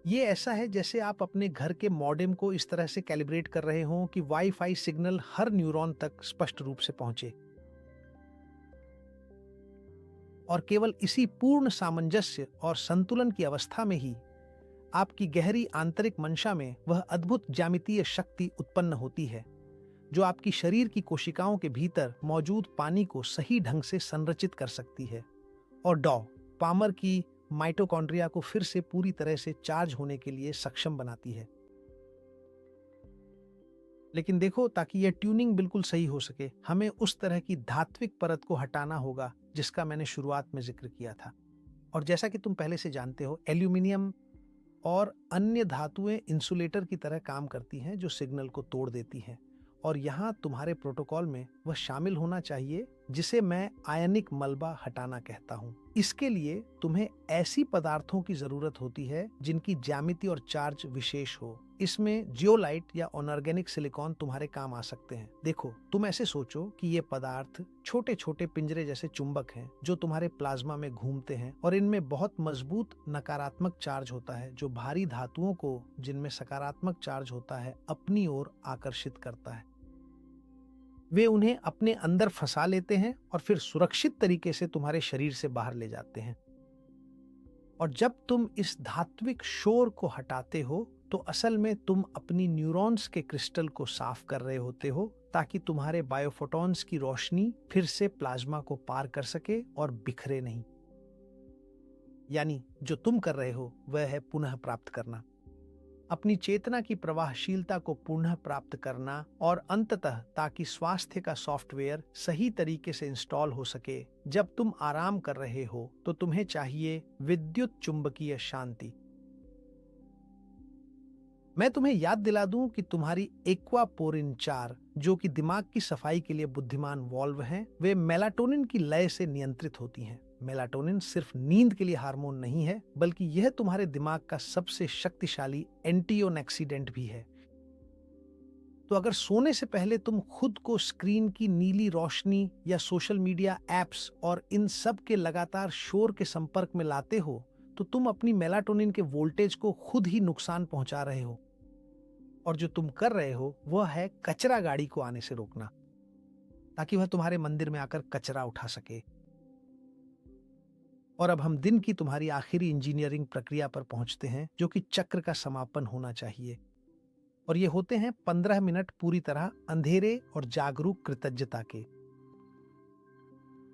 ये ऐसा है जैसे आप अपने घर के मॉडेम को इस तरह से कैलिब्रेट कर रहे हों कि वाईफाई सिग्नल हर न्यूरॉन तक स्पष्ट रूप से पहुंचे। और केवल इसी पूर्ण सामंजस्य और संतुलन की अवस्था में ही आपकी गहरी आंतरिक मंशा में वह अद्भुत ज्यामितीय शक्ति उत्पन्न होती है, जो आपकी शरीर की कोशिकाओं के भीतर मौजूद पानी को सही ढंग से संरचित कर सकती है और पामर की माइटोकॉन्ड्रिया को फिर से पूरी तरह से चार्ज होने के लिए सक्षम बनाती है। लेकिन देखो, ताकि यह ट्यूनिंग बिल्कुल सही हो सके, हमें उस तरह की धात्विक परत को हटाना होगा जिसका मैंने शुरुआत में जिक्र किया था। और जैसा कि तुम पहले से जानते हो, एल्यूमिनियम और अन्य धातुएं इंसुलेटर की तरह काम करती हैं, जो सिग्नल को तोड़ देती हैं। और यहाँ तुम्हारे प्रोटोकॉल में वह शामिल होना चाहिए जिसे मैं आयनिक मलबा हटाना कहता हूँ। इसके लिए तुम्हें ऐसी पदार्थों की जरूरत होती है जिनकी ज्यामिति और चार्ज विशेष हो। इसमें जियोलाइट या अनऑर्गेनिक सिलिकॉन तुम्हारे काम आ सकते हैं। देखो, तुम ऐसे सोचो कि ये पदार्थ छोटे छोटे पिंजरे जैसे चुंबक हैं जो तुम्हारे प्लाज्मा में घूमते हैं, और इनमें बहुत मजबूत नकारात्मक चार्ज होता है जो भारी धातुओं को, जिनमें सकारात्मक चार्ज होता है, अपनी ओर आकर्षित करता है। वे उन्हें अपने अंदर फंसा लेते हैं और फिर सुरक्षित तरीके से तुम्हारे शरीर से बाहर ले जाते हैं। और जब तुम इस धात्विक शोर को हटाते हो तो असल में तुम अपनी न्यूरॉन्स के क्रिस्टल को साफ कर रहे होते हो, ताकि तुम्हारे बायोफोटॉन्स की रोशनी फिर से प्लाज्मा को पार कर सके और बिखरे नहीं। यानी जो तुम कर रहे हो वह है पुनः प्राप्त करना, अपनी चेतना की प्रवाहशीलता को पुनः प्राप्त करना, और अंततः ताकि स्वास्थ्य का सॉफ्टवेयर सही तरीके से इंस्टॉल हो सके। जब तुम आराम कर रहे हो तो तुम्हें चाहिए विद्युत चुंबकीय शांति। मैं तुम्हें याद दिला दूं कि तुम्हारी एक्वापोरिन 4, जो कि दिमाग की सफाई के लिए बुद्धिमान वॉल्व हैं, वे मेलाटोनिन की लय से नियंत्रित होती हैं। मेलाटोनिन सिर्फ नींद के लिए हार्मोन नहीं है, बल्कि यह तुम्हारे दिमाग का सबसे शक्तिशाली एंटीओक्सीडेंट भी है। तो अगर सोने से पहले तुम खुद को स्क्रीन की नीली रोशनी या सोशल मीडिया एप्स और इन सब के लगातार शोर के संपर्क में लाते हो, तो तुम अपनी मेलाटोनिन के वोल्टेज को खुद ही नुकसान पहुंचा रहे हो। और जो तुम कर रहे हो वह है कचरा गाड़ी को आने से रोकना, ताकि वह तुम्हारे मंदिर में आकर कचरा उठा सके। और अब हम दिन की तुम्हारी आखिरी इंजीनियरिंग प्रक्रिया पर पहुंचते हैं, जो कि चक्र का समापन होना चाहिए। और ये होते हैं 15 मिनट पूरी तरह अंधेरे और जागरूक कृतज्ञता के।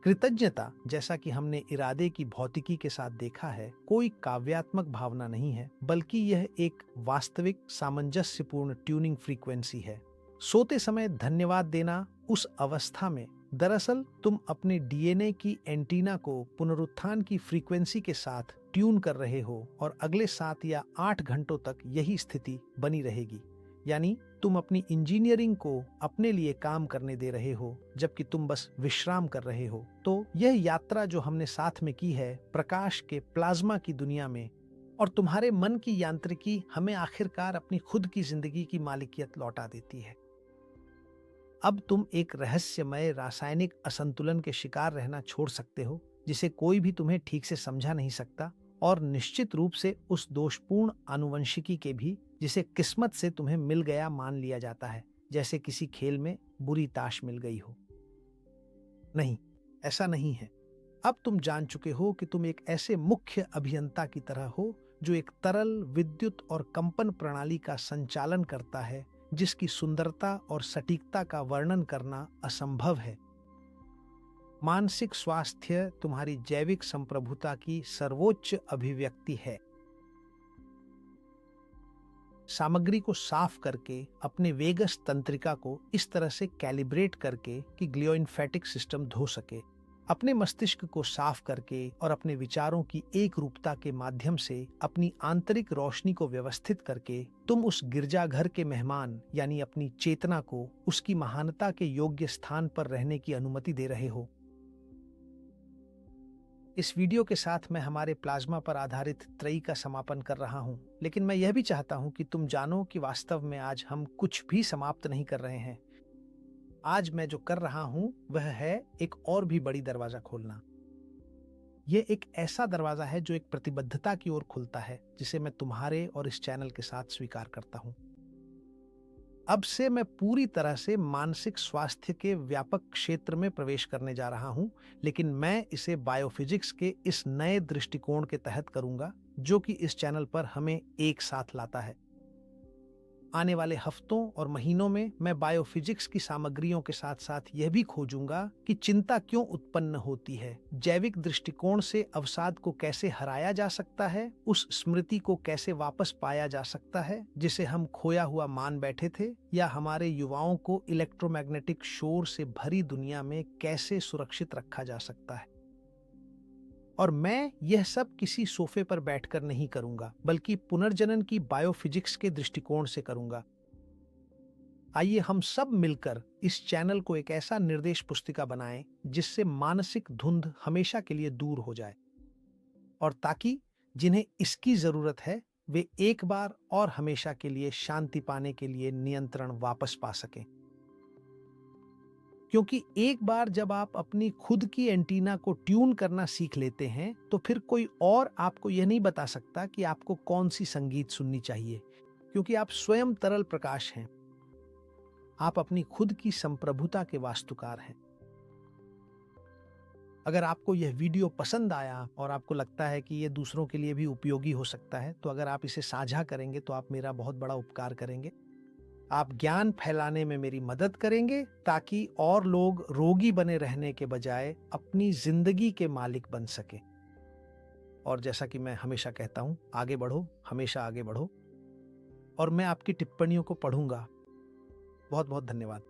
कृतज्ञता, जैसा कि हमने इरादे की भौतिकी के साथ देखा है, कोई काव्यात्मक भावना नहीं है, बल्कि यह एक वास्तविक सामंजस्यपूर्ण ट्यूनिंग फ्रीक्वेंसी है। सोते समय धन्यवाद देना उस अवस्था में दरअसल तुम अपने डीएनए की एंटीना को पुनरुत्थान की फ्रीक्वेंसी के साथ ट्यून कर रहे हो, और अगले 7 या 8 घंटों तक यही स्थिति बनी रहेगी। यानी तुम अपनी इंजीनियरिंग को अपने लिए काम करने दे रहे हो, जबकि तुम बस विश्राम कर रहे हो। तो यह यात्रा जो हमने साथ में की है प्रकाश के प्लाज्मा की दुनिया में, और तुम्हारे मन की यांत्रिकी हमें आखिरकार अपनी खुद की जिंदगी की मालिकियत लौटा देती है। अब तुम एक रहस्यमय रासायनिक असंतुलन के शिकार रहना छोड़ सकते हो, जिसे कोई भी तुम्हें ठीक से समझा नहीं सकता, और निश्चित रूप से उस दोषपूर्ण आनुवंशिकी के भी, जिसे किस्मत से तुम्हें मिल गया मान लिया जाता है, जैसे किसी खेल में बुरी ताश मिल गई हो। नहीं, ऐसा नहीं है। अब तुम जान चुके हो कि तुम एक ऐसे मुख्य अभियंता की तरह हो, जो एक तरल विद्युत और कंपन प्रणाली का संचालन करता है, जिसकी सुंदरता और सटीकता का वर्णन करना असंभव है। मानसिक स्वास्थ्य तुम्हारी जैविक संप्रभुता की सर्वोच्च अभिव्यक्ति है। सामग्री को साफ करके, अपने वेगस तंत्रिका को इस तरह से कैलिब्रेट करके कि ग्लियोइन्फेटिक सिस्टम धो सके, अपने मस्तिष्क को साफ करके और अपने विचारों की एक रूपता के माध्यम से अपनी आंतरिक रोशनी को व्यवस्थित करके, तुम उस गिरजाघर के मेहमान यानी अपनी चेतना को उसकी महानता के योग्य स्थान पर रहने की अनुमति दे रहे हो। इस वीडियो के साथ मैं हमारे प्लाज्मा पर आधारित त्रयी का समापन कर रहा हूं, लेकिन मैं यह भी चाहता हूं कि तुम जानो कि वास्तव में आज हम कुछ भी समाप्त नहीं कर रहे हैं। आज मैं जो कर रहा हूं वह है एक और भी बड़ी दरवाजा खोलना। यह एक ऐसा दरवाजा है जो एक प्रतिबद्धता की ओर खुलता है, जिसे मैं तुम्हारे और इस चैनल के साथ स्वीकार करता हूं। अब से मैं पूरी तरह से मानसिक स्वास्थ्य के व्यापक क्षेत्र में प्रवेश करने जा रहा हूं, लेकिन मैं इसे बायोफिजिक्स के इस नए दृष्टिकोण के तहत करूंगा, जो कि इस चैनल पर हमें एक साथ लाता है। आने वाले हफ्तों और महीनों में मैं बायोफिजिक्स की सामग्रियों के साथ साथ यह भी खोजूंगा कि चिंता क्यों उत्पन्न होती है, जैविक दृष्टिकोण से अवसाद को कैसे हराया जा सकता है, उस स्मृति को कैसे वापस पाया जा सकता है जिसे हम खोया हुआ मान बैठे थे, या हमारे युवाओं को इलेक्ट्रोमैग्नेटिक शोर से भरी दुनिया में कैसे सुरक्षित रखा जा सकता है। और मैं यह सब किसी सोफे पर बैठकर नहीं करूंगा, बल्कि पुनर्जनन की बायोफिजिक्स के दृष्टिकोण से करूंगा। आइए हम सब मिलकर इस चैनल को एक ऐसा निर्देश पुस्तिका बनाएं जिससे मानसिक धुंध हमेशा के लिए दूर हो जाए, और ताकि जिन्हें इसकी जरूरत है वे एक बार और हमेशा के लिए शांति पाने के लिए नियंत्रण वापस पा सकें। क्योंकि एक बार जब आप अपनी खुद की एंटीना को ट्यून करना सीख लेते हैं, तो फिर कोई और आपको यह नहीं बता सकता कि आपको कौन सी संगीत सुननी चाहिए, क्योंकि आप स्वयं तरल प्रकाश हैं। आप अपनी खुद की संप्रभुता के वास्तुकार हैं। अगर आपको यह वीडियो पसंद आया और आपको लगता है कि यह दूसरों के लिए भी उपयोगी हो सकता है, तो अगर आप इसे साझा करेंगे तो आप मेरा बहुत बड़ा उपकार करेंगे। आप ज्ञान फैलाने में मेरी मदद करेंगे, ताकि और लोग रोगी बने रहने के बजाय अपनी जिंदगी के मालिक बन सके। और जैसा कि मैं हमेशा कहता हूं, आगे बढ़ो, हमेशा आगे बढ़ो, और मैं आपकी टिप्पणियों को पढ़ूंगा। बहुत बहुत धन्यवाद।